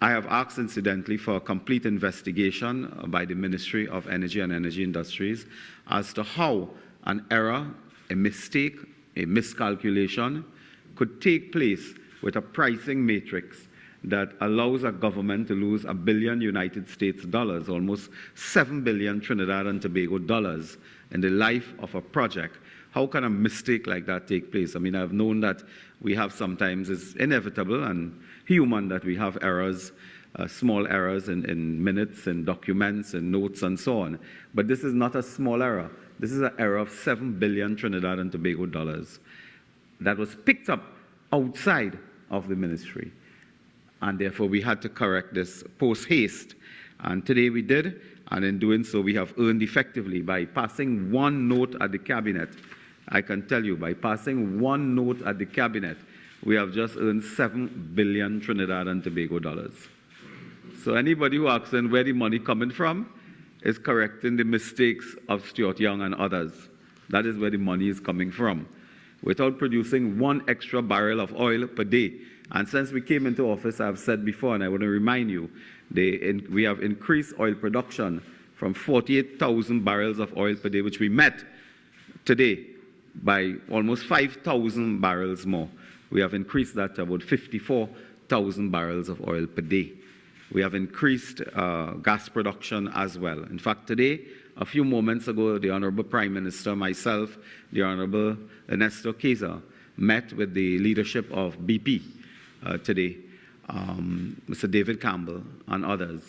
I have asked incidentally for a complete investigation by the Ministry of Energy and Energy Industries as to how an error, a mistake, a miscalculation could take place with a pricing matrix that allows a government to lose $1 billion United States dollars, almost 7 billion Trinidad and Tobago dollars in the life of a project. How can a mistake like that take place? I mean, I've known that we have sometimes, it's inevitable and human that we have errors, small errors in minutes and documents and notes and so on. But this is not a small error. This is an error of 7 billion Trinidad and Tobago dollars that was picked up outside of the ministry. And therefore, we had to correct this post-haste. And today we did, and in doing so, we have earned effectively by passing one note at the cabinet. I can tell you, by passing one note at the cabinet, we have just earned 7 billion Trinidad and Tobago dollars. So anybody who asks them where the money coming from is correcting the mistakes of Stuart Young and others. That is where the money is coming from, without producing one extra barrel of oil per day. And since we came into office, I've said before, and I want to remind you, we have increased oil production from 48,000 barrels of oil per day, which we met today, by almost 5,000 barrels more. We have increased that to about 54,000 barrels of oil per day. We have increased gas production as well. In fact, today, a few moments ago, the Honorable Prime Minister, myself, the Honorable Ernesto Queza, met with the leadership of BP today, Mr. David Campbell and others.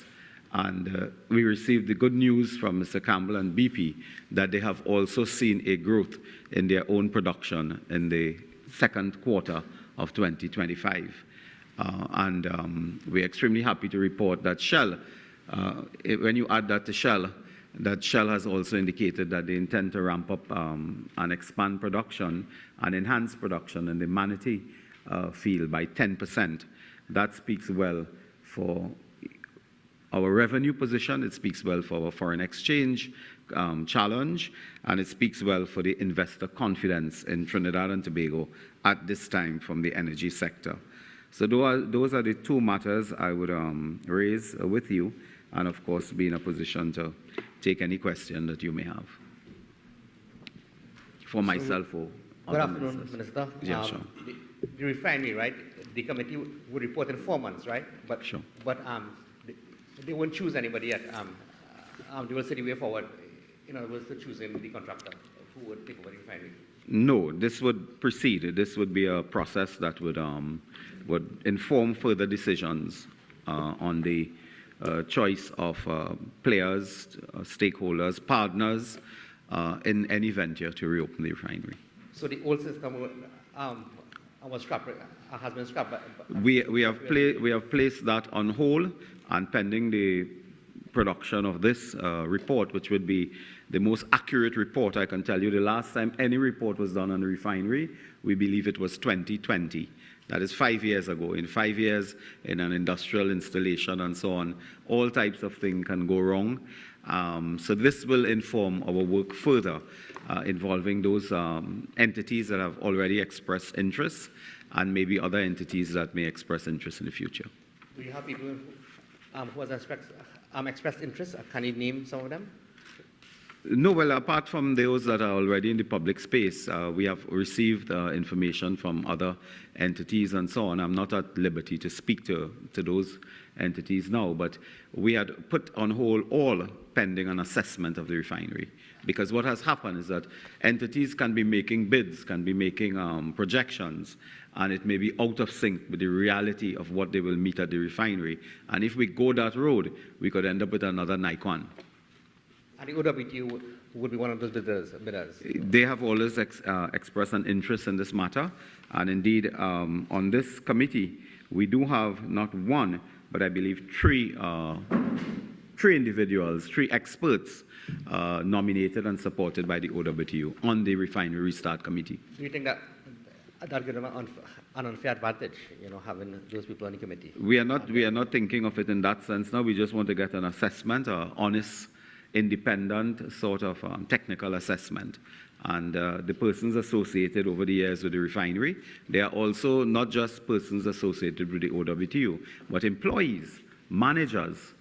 And we received the good news from Mr. Campbell and BP that they have also seen a growth in their own production in the second quarter of 2025. We're extremely happy to report that Shell, when you add that to Shell, that Shell has also indicated that they intend to ramp up and expand production and enhance production in the Manatee field by 10%. That speaks well for our revenue position, it speaks well for our foreign exchange challenge, and it speaks well for the investor confidence in Trinidad and Tobago at this time from the energy sector. So those are the two matters I would raise with you, and of course be in a position to take any question that you may have for myself or Good other afternoon, ministers. Minister. Yeah, sure. The refinery, right? The committee would report in 4 months, right? But Sure. But they won't choose anybody yet. They will say the way forward. In other words, to choosing the contractor who would take over the refinery. No, this would proceed. This would be a process that would inform further decisions on the choice of players, stakeholders, partners in any venture to reopen the refinery. So the old system was scrapped, has been scrapped. We have placed that on hold, and pending the production of this report, which would be the most accurate report. I can tell you the last time any report was done on the refinery, we believe it was 2020. That is 5 years ago. In 5 years, in an industrial installation and so on, all types of things can go wrong. So this will inform our work further, involving those entities that have already expressed interest, and maybe other entities that may express interest in the future. Do you have people who have expressed interest? Can you name some of them? No, well, apart from those that are already in the public space, we have received information from other entities and so on. I'm not at liberty to speak to those entities now, but we had put on hold all pending an assessment of the refinery. Because what has happened is that entities can be making bids, can be making projections, and it may be out of sync with the reality of what they will meet at the refinery. And if we go that road, we could end up with another NICON. And the OWTU would be one of those bidders. They have always expressed an interest in this matter, and indeed, on this committee, we do have not one, but I believe three individuals, 3 experts nominated and supported by the OWTU on the refinery restart committee. Do you think that gives them an unfair advantage, having those people on the committee? We are not thinking of it in that sense now. We just want to get an assessment, an honest, independent sort of technical assessment. And the persons associated over the years with the refinery, they are also not just persons associated with the OWTU, but employees, managers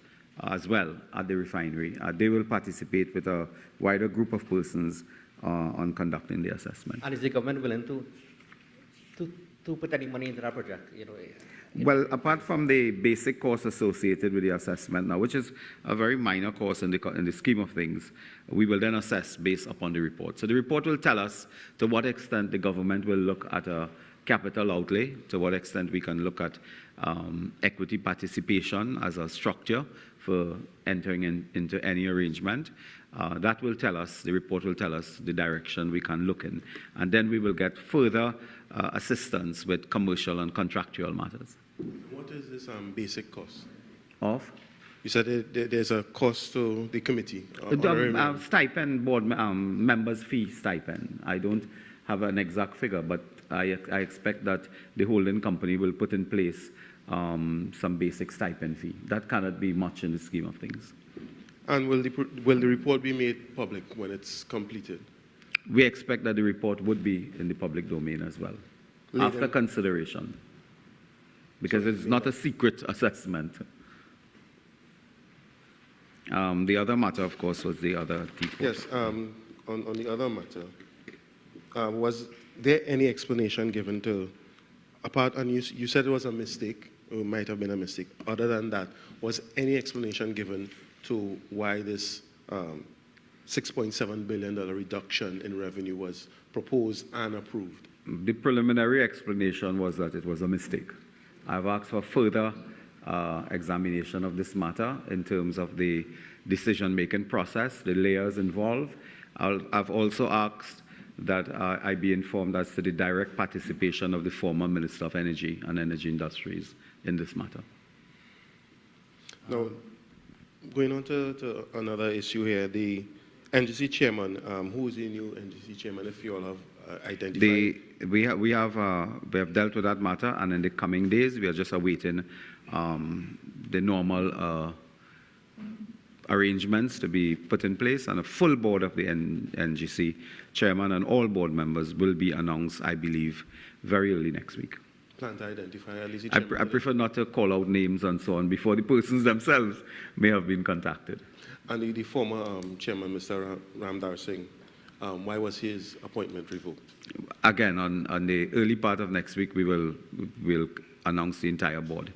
as well at the refinery. They will participate with a wider group of persons on conducting the assessment. And is the government willing to put any money into that project? Well, apart from the basic cost associated with the assessment now, which is a very minor cost in the scheme of things, we will then assess based upon the report. So the report will tell us to what extent the government will look at a capital outlay, to what extent we can look at equity participation as a structure for entering into any arrangement. That will tell us, the report will tell us the direction we can look in. And then we will get further assistance with commercial and contractual matters. What is this basic cost? Of? You said there's a cost to the committee. Stipend, board members' fee stipend. I don't have an exact figure, but I expect that the holding company will put in place some basic stipend fee. That cannot be much in the scheme of things. And will the report be made public when it's completed? We expect that the report would be in the public domain as well, after consideration, because it's not a secret assessment. The other matter, of course, was the other depot. Yes, on the other matter, was there any explanation given to, and you said it was a mistake, or it might have been a mistake. Other than that, was any explanation given to why this $6.7 billion reduction in revenue was proposed and approved? The preliminary explanation was that it was a mistake. I've asked for further examination of this matter in terms of the decision-making process, the layers involved. I've also asked that I be informed as to the direct participation of the former Minister of Energy and Energy Industries in this matter. Now, going on to another issue here, the NGC chairman, who is the new NGC chairman, if you all have identified? We have dealt with that matter, and in the coming days, we are just awaiting the normal arrangements to be put in place, and a full board of the NGC chairman and all board members will be announced, I believe, very early next week. Plan to identify at least the I chairman. prefer not to call out names and so on before the persons themselves may have been contacted. And the former chairman, Mr. Ramdar Singh, why was his appointment revoked? Again, on the early part of next week, we'll announce the entire board.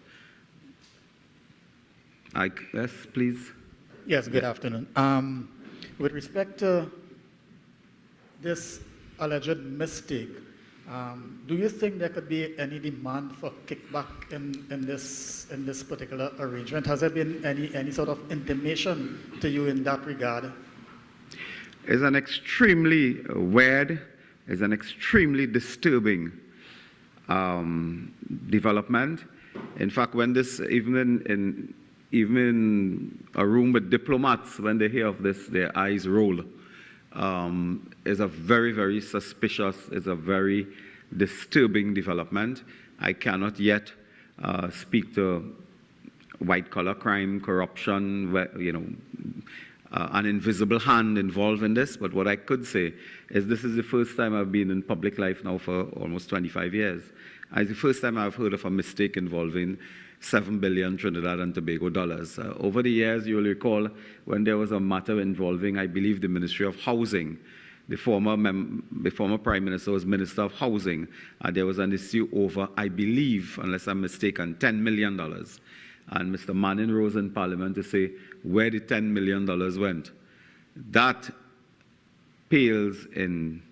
Yes, please. Yes, good afternoon. With respect to this alleged mistake, do you think there could be any demand for kickback in this particular arrangement? Has there been any sort of intimation to you in that regard? It's an extremely weird, it's an extremely disturbing development. In fact, when this, even in a room with diplomats, when they hear of this, their eyes roll. Is a very, very suspicious, is a very disturbing development. I cannot yet speak to white-collar crime, corruption, an invisible hand involved in this, but what I could say is this is the first time I've been in public life now for almost 25 years. It's the first time I've heard of a mistake involving 7 billion Trinidad and Tobago dollars. Over the years, you'll recall when there was a matter involving, I believe, the Ministry of Housing. The former Prime Minister was Minister of Housing, and there was an issue over, I believe, unless I'm mistaken, $10 million. And Mr. Manning rose in Parliament to say where the $10 million went. That pales in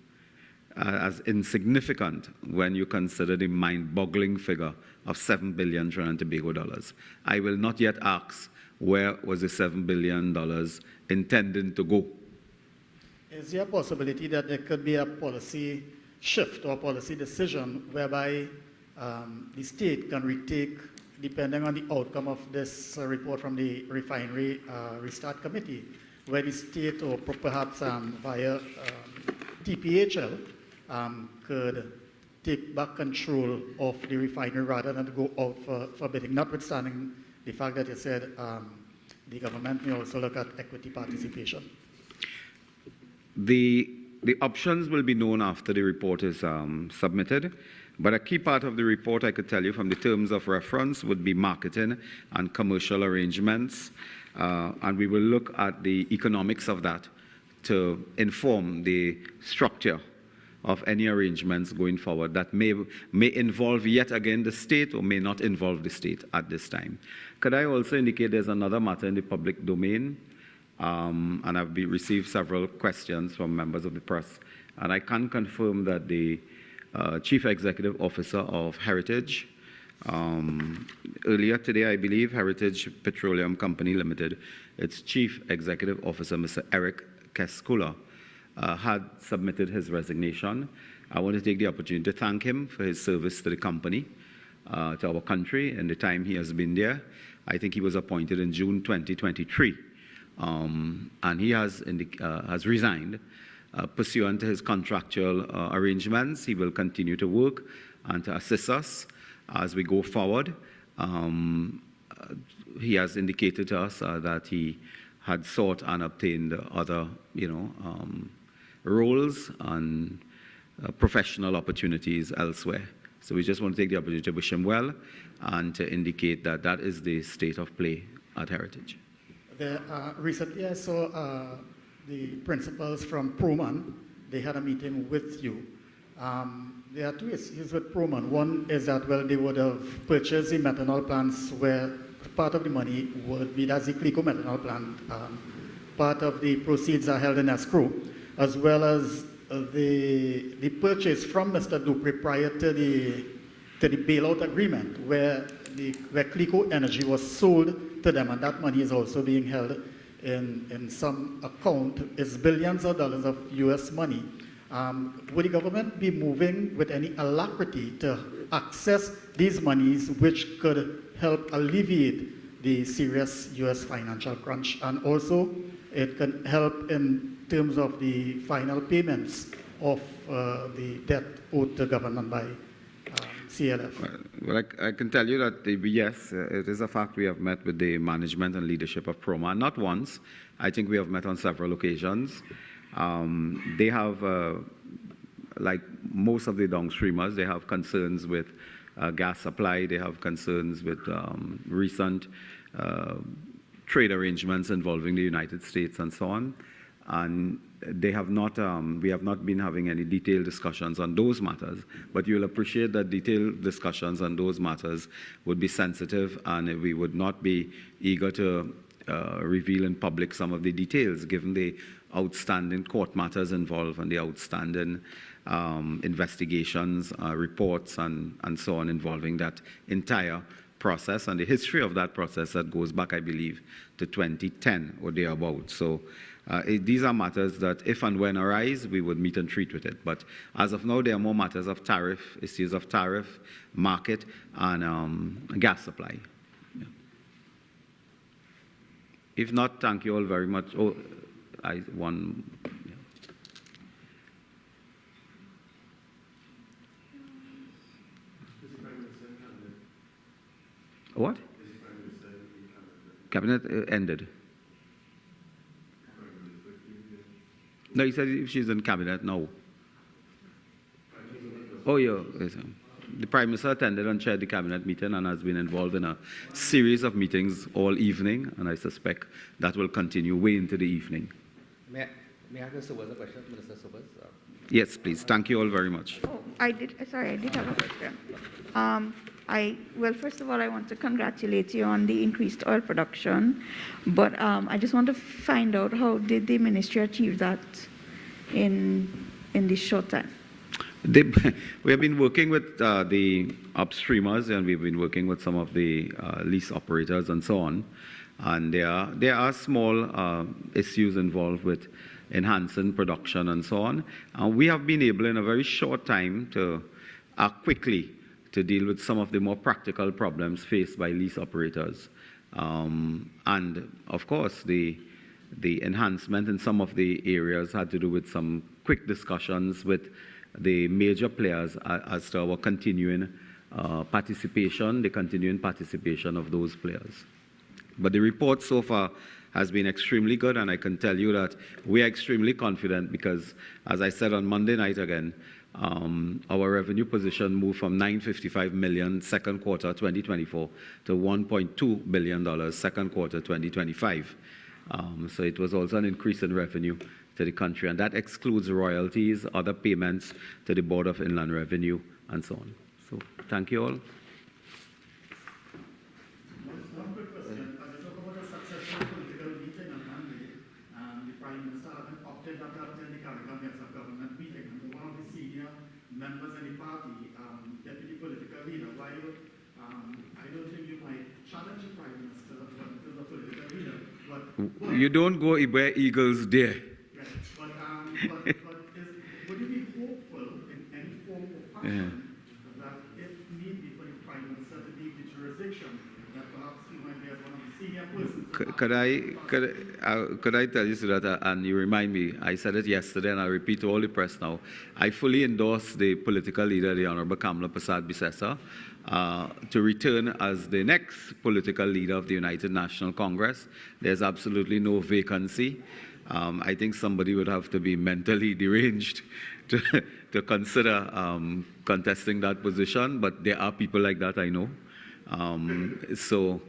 as insignificant when you consider the mind-boggling figure of 7 billion Trinidad and Tobago dollars. I will not yet ask where was the $7 billion intended to go. Is there a possibility that there could be a policy shift or policy decision whereby the state can retake, depending on the outcome of this report from the Refinery Restart Committee, where the state or perhaps via TPHL could take back control of the refinery rather than to go out for bidding, notwithstanding the fact that you said the government may also look at equity participation? The options will be known after the report is submitted, but a key part of the report, I could tell you from the terms of reference, would be marketing and commercial arrangements, and we will look at the economics of that to inform the structure of any arrangements going forward that may involve yet again the state or may not involve the state at this time. Could I also indicate there's another matter in the public domain, and I've received several questions from members of the press, and I can confirm that the Chief Executive Officer of Heritage, earlier today, I believe, Heritage Petroleum Company Limited, its Chief Executive Officer, Mr. Eric Keskula, had submitted his resignation. I want to take the opportunity to thank him for his service to the company, to our country, and the time he has been there. I think he was appointed in June 2023, and he has resigned. Pursuant to his contractual arrangements, he will continue to work and to assist us as we go forward. He has indicated to us that he had sought and obtained other, roles and professional opportunities elsewhere. So we just want to take the opportunity to wish him well and to indicate that that is the state of play at Heritage. Recently, I saw the principals from Proman. They had a meeting with you. There are two issues with Proman. One is that, well, they would have purchased the methanol plants where part of the money would be, that's the Clico methanol plant. Part of the proceeds are held in escrow, as well as the purchase from Mr. Dupree prior to the bailout agreement, where Clico Energy was sold to them, and that money is also being held in some account. It's billions of dollars of US money. Would the government be moving with any alacrity to access these monies, which could help alleviate the serious US financial crunch? And also, it can help in terms of the final payments of the debt owed to government by CLF? Well, I can tell you that, yes, it is a fact we have met with the management and leadership of Proma. Not once. I think we have met on several occasions. They have, like most of the downstreamers, they have concerns with gas supply. They have concerns with recent trade arrangements involving the United States and so on. And they have not, we have not been having any detailed discussions on those matters, but you'll appreciate that detailed discussions on those matters would be sensitive, and we would not be eager to reveal in public some of the details, given the outstanding court matters involved and the outstanding investigations, reports, and so on involving that entire process and the history of that process that goes back, I believe, to 2010 or thereabouts. So these are matters that, if and when arise, we would meet and treat with it. But as of now, there are more matters of tariff, issues of tariff, market, and gas supply. Yeah. If not, thank you all very much. Oh, one. Yeah. What? Cabinet ended. No, he said she's in cabinet now. Oh, yeah. The Prime Minister attended and chaired the cabinet meeting and has been involved in a series of meetings all evening, and I suspect that will continue way into the evening. May I ask Mr. Sobers a question, Minister Sobers? Yes, please. Thank you all very much. Oh, I did have a question. Well, first of all, I want to congratulate you on the increased oil production, but I just want to find out, how did the ministry achieve that in this short time? We have been working with the upstreamers, and we've been working with some of the lease operators and so on. And there are small issues involved with enhancing production and so on. And we have been able in a very short time to act quickly to deal with some of the more practical problems faced by lease operators. And of course, the enhancement in some of the areas had to do with some quick discussions with the major players as to our continuing participation, the continuing participation of those players. But the report so far has been extremely good, and I can tell you that we are extremely confident because, as I said on Monday night again, our revenue position moved from $955 million second quarter 2024 to $1.2 billion second quarter 2025. So it was also an increase in revenue to the country, and that excludes royalties, other payments to the Board of Inland Revenue, and so on. So thank you all. One quick question. As you talk about a successful political meeting on Monday, the Prime Minister having opted not to attend the Carnival government meeting, and one of the senior members in the party, deputy political leader, while I don't think you might challenge the Prime Minister to the political leader, but You don't go where eagles dare. But would you be hopeful in any form or fashion that if need be for the Prime Minister to leave the jurisdiction, that perhaps he might be as one of the senior persons? Could I tell you so that, and you remind me, I said it yesterday and I repeat to all the press now, I fully endorse the political leader, the Honorable Kamala Prasad-Bissessar, to return as the next political leader of the United National Congress. There's absolutely no vacancy. I think somebody would have to be mentally deranged to consider contesting that position, but there are people like that, I know. So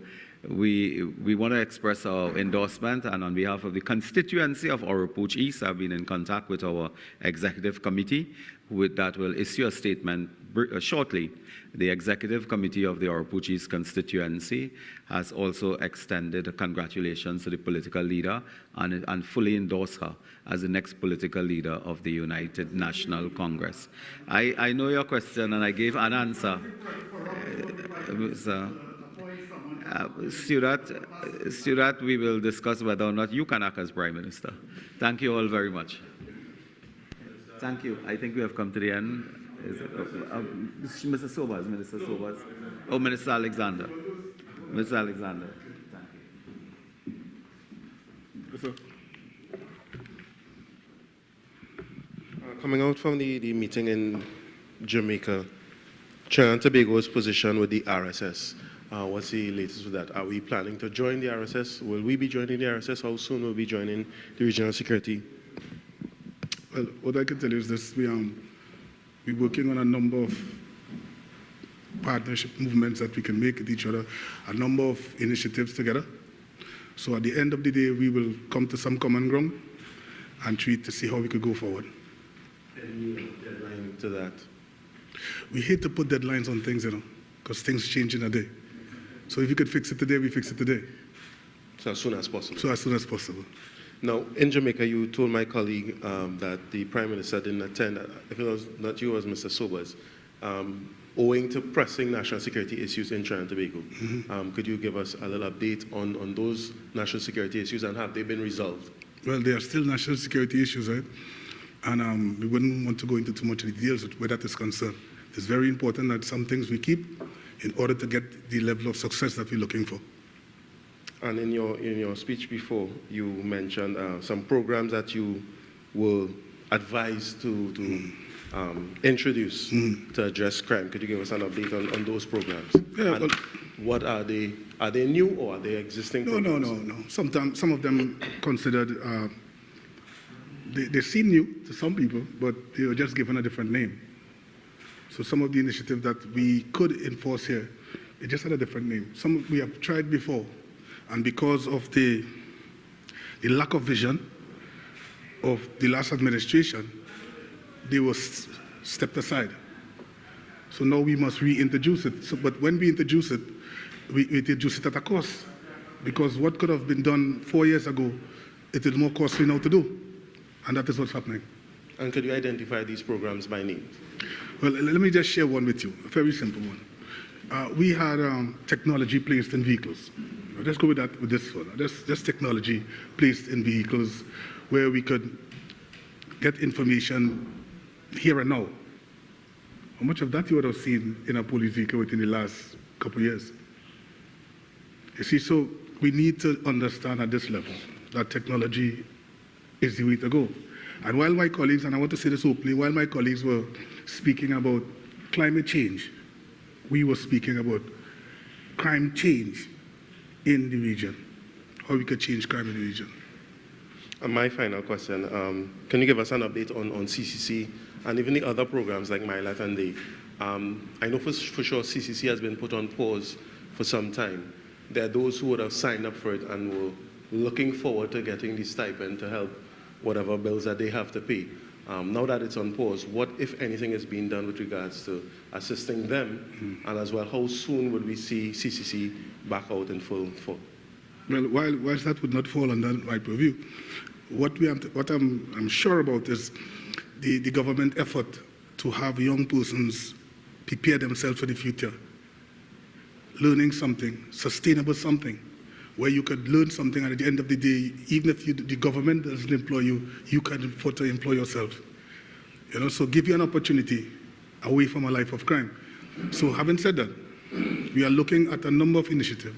we want to express our endorsement, and on behalf of the constituency of Oropouche East, I've been in contact with our executive committee that will issue a statement shortly. The executive committee of the Oropouche East constituency has also extended congratulations to the political leader and fully endorsed her as the next political leader of the United National Congress. I know your question, and I gave an answer. So that we will discuss whether or not you can act as Prime Minister. Thank you all very much. Thank you. I think we have come to the end. Mr. Sobers, Minister Sobers. Oh, Minister Alexander. Mr. Alexander. Thank you. Yes, sir. Coming out from the meeting in Jamaica, Trinidad and Tobago's position with the RSS. What's the latest with that? Are we planning to join the RSS? Will we be joining the RSS? How soon will we be joining the Regional Security? Well, what I can tell you is this: we're working on a number of partnership movements that we can make with each other, a number of initiatives together. So at the end of the day, we will come to some common ground and treat to see how we could go forward. Any deadline to that? We hate to put deadlines on things, because things change in a day. So if you could fix it today, we fix it today. So as soon as possible. So as soon as possible. Now, in Jamaica, you told my colleague that the Prime Minister didn't attend. If it was not you, it was Mr. Sobers, owing to pressing national security issues in Trinidad and Tobago. Mm-hmm. Could you give us a little update on those national security issues, and have they been resolved? Well, there are still national security issues, right? And we wouldn't want to go into too much details where that is concerned. It's very important that some things we keep in order to get the level of success that we're looking for. And in your speech before, you mentioned some programs that you were advised to introduce to address crime. Could you give us an update on those programs? Yeah, and what are they? Are they new or are they existing programs? No. Sometimes some of them considered, they seem new to some people, but they were just given a different name. So some of the initiatives that we could enforce here, they just had a different name. Some we have tried before, and because of the lack of vision of the last administration, they were stepped aside. So now we must reintroduce it. But when we introduce it, we introduce it at a cost. Because what could have been done 4 years ago, it is more costly now to do. And that is what's happening. And could you identify these programs by name? Well, let me just share one with you, a very simple one. We had technology placed in vehicles. Let's go with this one. Just technology placed in vehicles where we could get information here and now. How much of that you would have seen in a police vehicle within the last couple of years? You see, so we need to understand at this level that technology is the way to go. And while my colleagues, and I want to say this openly, while my colleagues were speaking about climate change, we were speaking about crime change in the region, how we could change crime in the region. And my final question, can you give us an update on CCC and even the other programs like My Light and Day? I know for sure CCC has been put on pause for some time. There are those who would have signed up for it and were looking forward to getting the stipend to help whatever bills that they have to pay. Now that it's on pause, what, if anything, is being done with regards to assisting them, and as well, how soon would we see CCC back out in full? Well, whilst that would not fall under my purview, what I'm sure about is the government effort to have young persons prepare themselves for the future, learning something, sustainable something, where you could learn something, and at the end of the day, even if the government doesn't employ you, you can afford to employ yourself. So give you an opportunity away from a life of crime. So having said that, we are looking at a number of initiatives,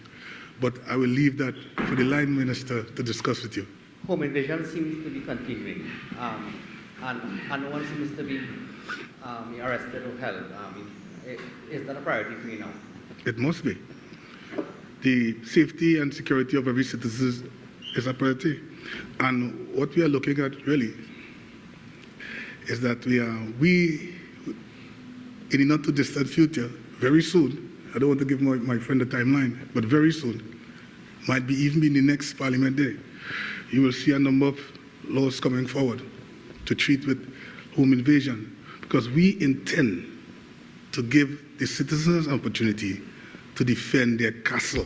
but I will leave that for the line minister to discuss with you. Home invasion seems to be continuing, and no one seems to be arrested or held. Is that a priority for you now? It must be. The safety and security of every citizen is a priority. And what we are looking at really is that we in the not too distant future, very soon, I don't want to give my friend a timeline, but very soon, might be even be in the next Parliament Day, you will see a number of laws coming forward to treat with home invasion, because we intend to give the citizens an opportunity to defend their castle.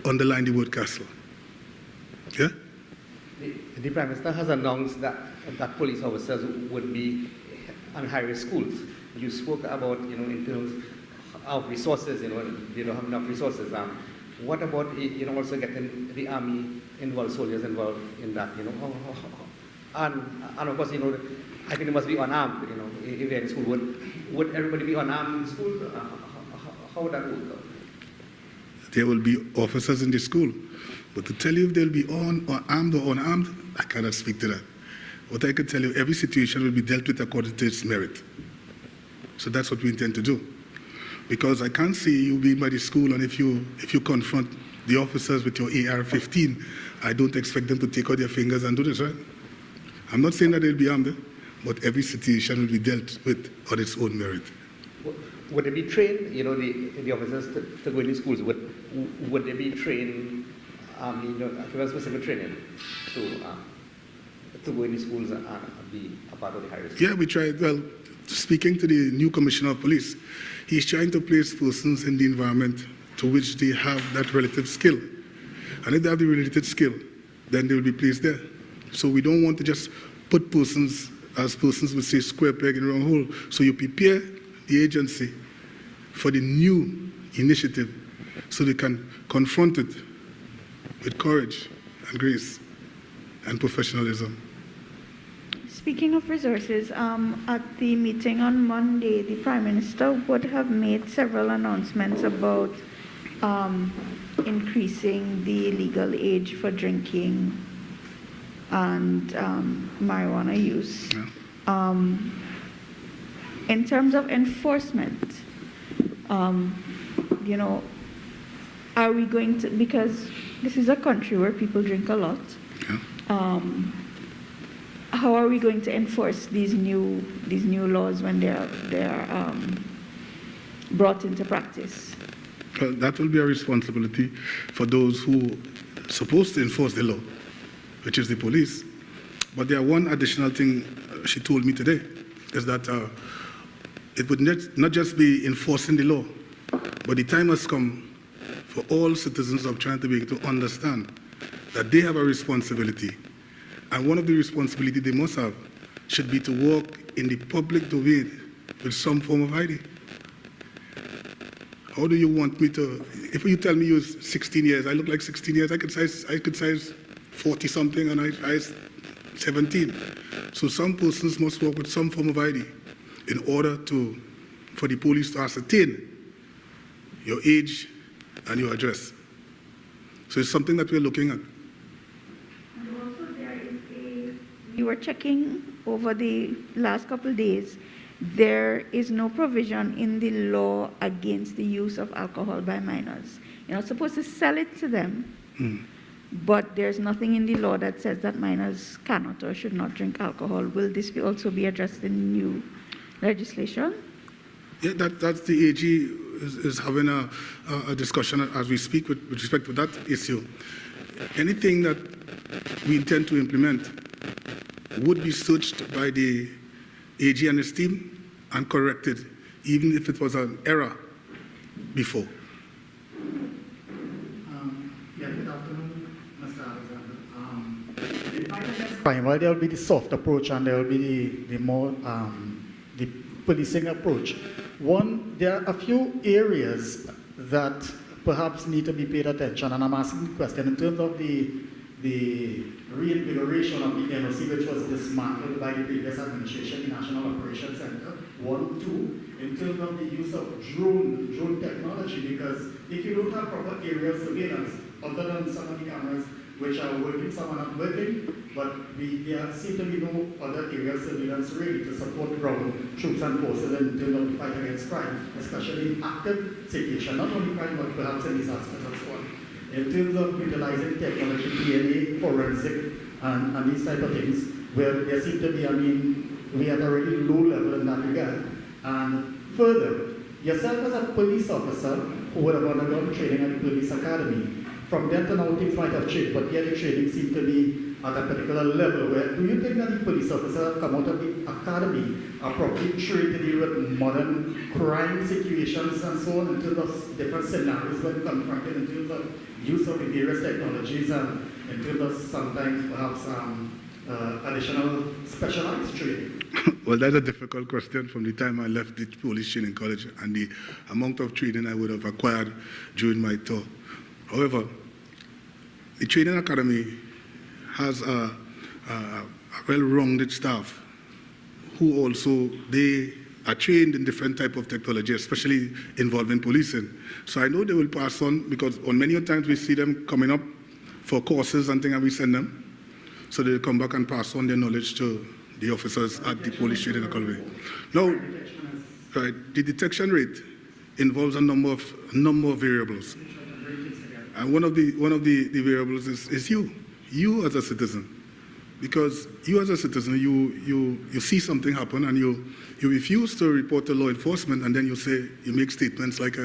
Underline the word castle. Yeah? The Prime Minister has announced that police officers would be on high-risk schools. You spoke about, in terms of resources, they don't have enough resources. What about, also getting the army involved, soldiers involved in that, And of course, I think they must be unarmed, if they're in school. Would everybody be unarmed in school? How would that work? There will be officers in the school. But to tell you if they'll be armed or unarmed, I cannot speak to that. What I can tell you, every situation will be dealt with according to its merit. So that's what we intend to do. Because I can't see you being by the school, and if you confront the officers with your AR-15, I don't expect them to take out their fingers and do this, right? I'm not saying that they'll be armed, but every situation will be dealt with on its own merit. Would they be trained, the officers to go into schools, would they be trained, for specific training to go into schools and be a part of the high risk? Yeah, we tried, well, speaking to the new Commissioner of Police, he's trying to place persons in the environment to which they have that relative skill. And if they have the related skill, then they will be placed there. So we don't want to just put persons, as persons would say, square peg in the round hole. So you prepare the agency for the new initiative so they can confront it with courage and grace and professionalism. Speaking of resources, at the meeting on Monday, the Prime Minister would have made several announcements about increasing the legal age for drinking and marijuana use. Yeah. In terms of enforcement, are we going to, because this is a country where people drink a lot, Yeah. how are we going to enforce these new laws when they are brought into practice? Well, that will be a responsibility for those who are supposed to enforce the law, which is the police. But there are one additional thing she told me today, is that it would not just be enforcing the law, but the time has come for all citizens of Trinidad and Tobago to understand that they have a responsibility. And one of the responsibilities they must have should be to walk in the public domain with some form of ID. How do you want me to, if you tell me you're 16 years, I look like 16 years, I could size 40 something and I 17. So some persons must walk with some form of ID in order for the police to ascertain your age and your address. So it's something that we're looking at. And also we were checking over the last couple of days, there is no provision in the law against the use of alcohol by minors. You're not supposed to sell it to them, but there's nothing in the law that says that minors cannot or should not drink alcohol. Will this also be addressed in new legislation? Yeah, that's the AG is having a discussion as we speak with respect to that issue. Anything that we intend to implement would be searched by the AG and his team and corrected, even if it was an error before. Yeah, good afternoon, Mr. Alexander. In fight against crime, well, there will be the soft approach and there will be the more the policing approach. One, there are a few areas that perhaps need to be paid attention, and I'm asking the question in terms of the reinvigoration of the NOC, which was dismantled by the previous administration, the National Operations Center. 1, 2, in terms of the use of drone technology, because if you don't have proper aerial surveillance, other than some of the cameras which are working, some are not working, but there seem to be no other aerial surveillance really to support ground troops and forces in terms of the fight against crime, especially in active situation, not only crime, but perhaps in disasters and so on. In terms of utilizing technology, DNA, forensic, and these type of things, where there seem to be, we are at a really low level in that regard. And further, yourself as a police officer who would have undergone training at the police academy, from then to now things might have changed, but yet the training seems to be at a particular level. Where do you think that the police officer who come out of the academy are properly trained to deal with modern crime situations and so on, in terms of different scenarios when confronted, in terms of use of the various technologies, and in terms of sometimes perhaps additional specialized training? Well, that's a difficult question from the time I left the police training college and the amount of training I would have acquired during my tour. However, the training academy has a well-rounded staff who also, they are trained in different type of technology, especially involving policing. So I know they will pass on, because on many times we see them coming up for courses and things, and we send them. So they'll come back and pass on their knowledge to the officers at the police training academy. Now, right, the detection rate involves a number of variables. And one of the variables is you as a citizen. Because you as a citizen, you see something happen and you refuse to report to law enforcement, and then you make statements like,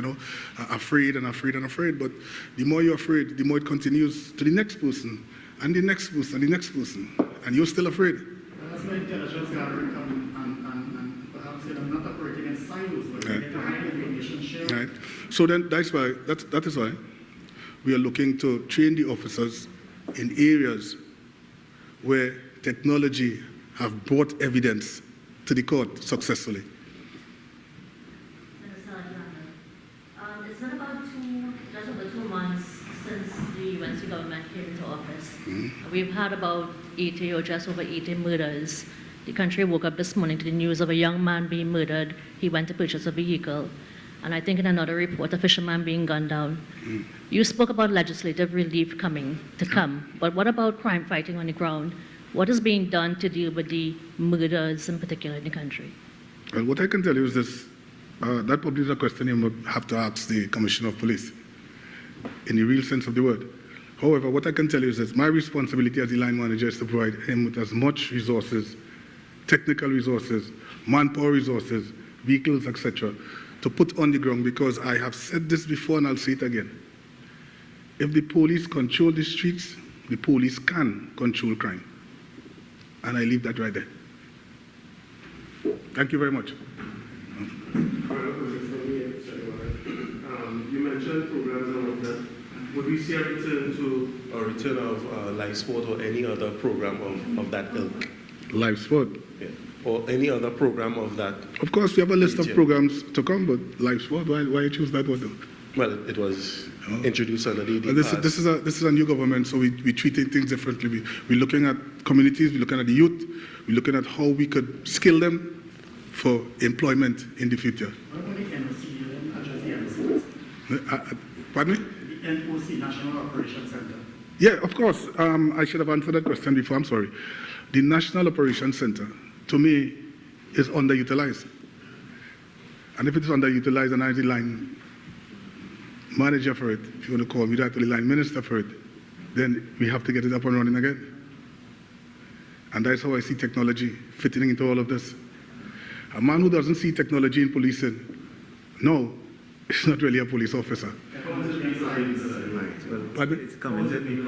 afraid and afraid and afraid. But the more you're afraid, the more it continues to the next person, and the next person, and the next person, and you're still afraid. That's where intelligence gathering comes and perhaps not operating in silos, but Right. information sharing. Right. So then that is why we are looking to train the officers in areas where technology have brought evidence to the court successfully. It's been about just over 2 months since the UNC government came into office. We've had about 80 or just over 80 murders. The country woke up this morning to the news of a young man being murdered. He went to purchase a vehicle. And I think in another report, a fisherman being gunned down. You spoke about legislative relief to come, but what about crime fighting on the ground? What is being done to deal with the murders in particular in the country? Well, what I can tell you is this. That probably is a question you would have to ask the Commissioner of Police, in the real sense of the word. However, what I can tell you is this. My responsibility as the line manager is to provide him with as much resources, technical resources, manpower resources, vehicles, etc., to put on the ground, because I have said this before and I'll say it again. If the police control the streets, the police can control crime. And I leave that right there. Thank you very much. You mentioned programs and all of that. Would we see a return of live sport or any other program of that ilk? Live sport. Yeah. Or any other program of that? Of course, we have a list of region? programs to come, but live sport, why you choose that one though? Well, it was introduced under the And this is a new government, so we treating things differently. We're looking at communities, we're looking at the youth, we're looking at how we could skill them for employment in the future. What about the NOC, address the NOC? Pardon me? The NOC, National Operations Center. Yeah, of course. I should have answered that question before, I'm sorry. The National Operations Center, to me, is underutilized. And if it is underutilized, and I'm the line manager for it, if you want to call me that, or the line minister for it, then we have to get it up and running again. And that's how I see technology fitting into all of this. A man who doesn't see technology in policing, no, is not really a police officer. Pardon? It's coming to me.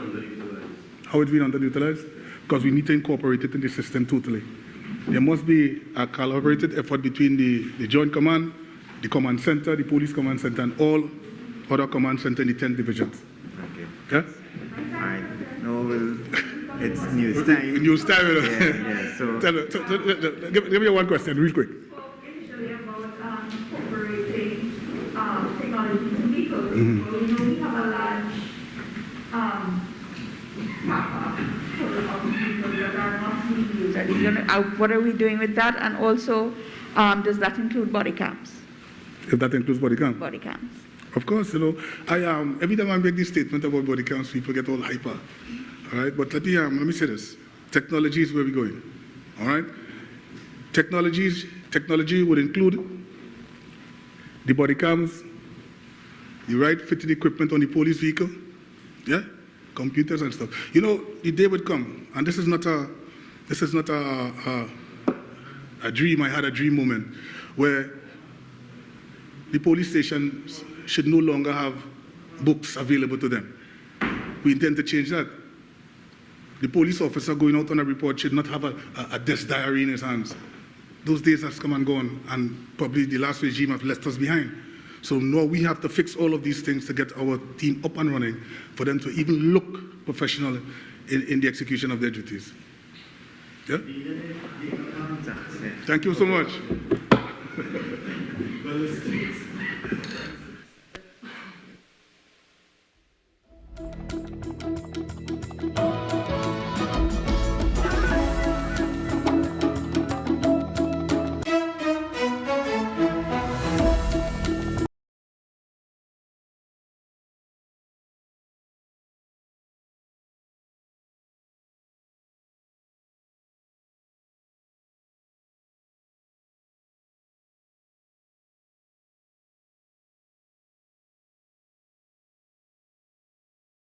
How it's been underutilized? Because we need to incorporate it in the system totally. There must be a collaborated effort between the Joint Command, the Command Center, the Police Command Center, and all other command centers in the 10 divisions. Okay. Yeah? All right. No, it's news time. News time. Yeah. So Give me one question, real quick. Initially about incorporating technology in vehicles. We have a large of vehicles that are not being used. What are we doing with that? And also, does that include body cams? If that includes body cam? Body cams. Of course, I every time I make this statement about body cams, people get all hyper. All right, but let me say this: technology is where we're going. All right, technology would include the body cams, the right fitting equipment on the police vehicle, yeah, computers and stuff. The day would come, and this is not a dream. I had a dream moment where the police stations should no longer have books available to them. We intend to change that. The police officer going out on a report should not have a desk diary in his hands. Those days have come and gone, and probably the last regime have left us behind. So now we have to fix all of these things to get our team up and running, for them to even look professional in the execution of their duties. Yeah? Thank you so much. Well, the streets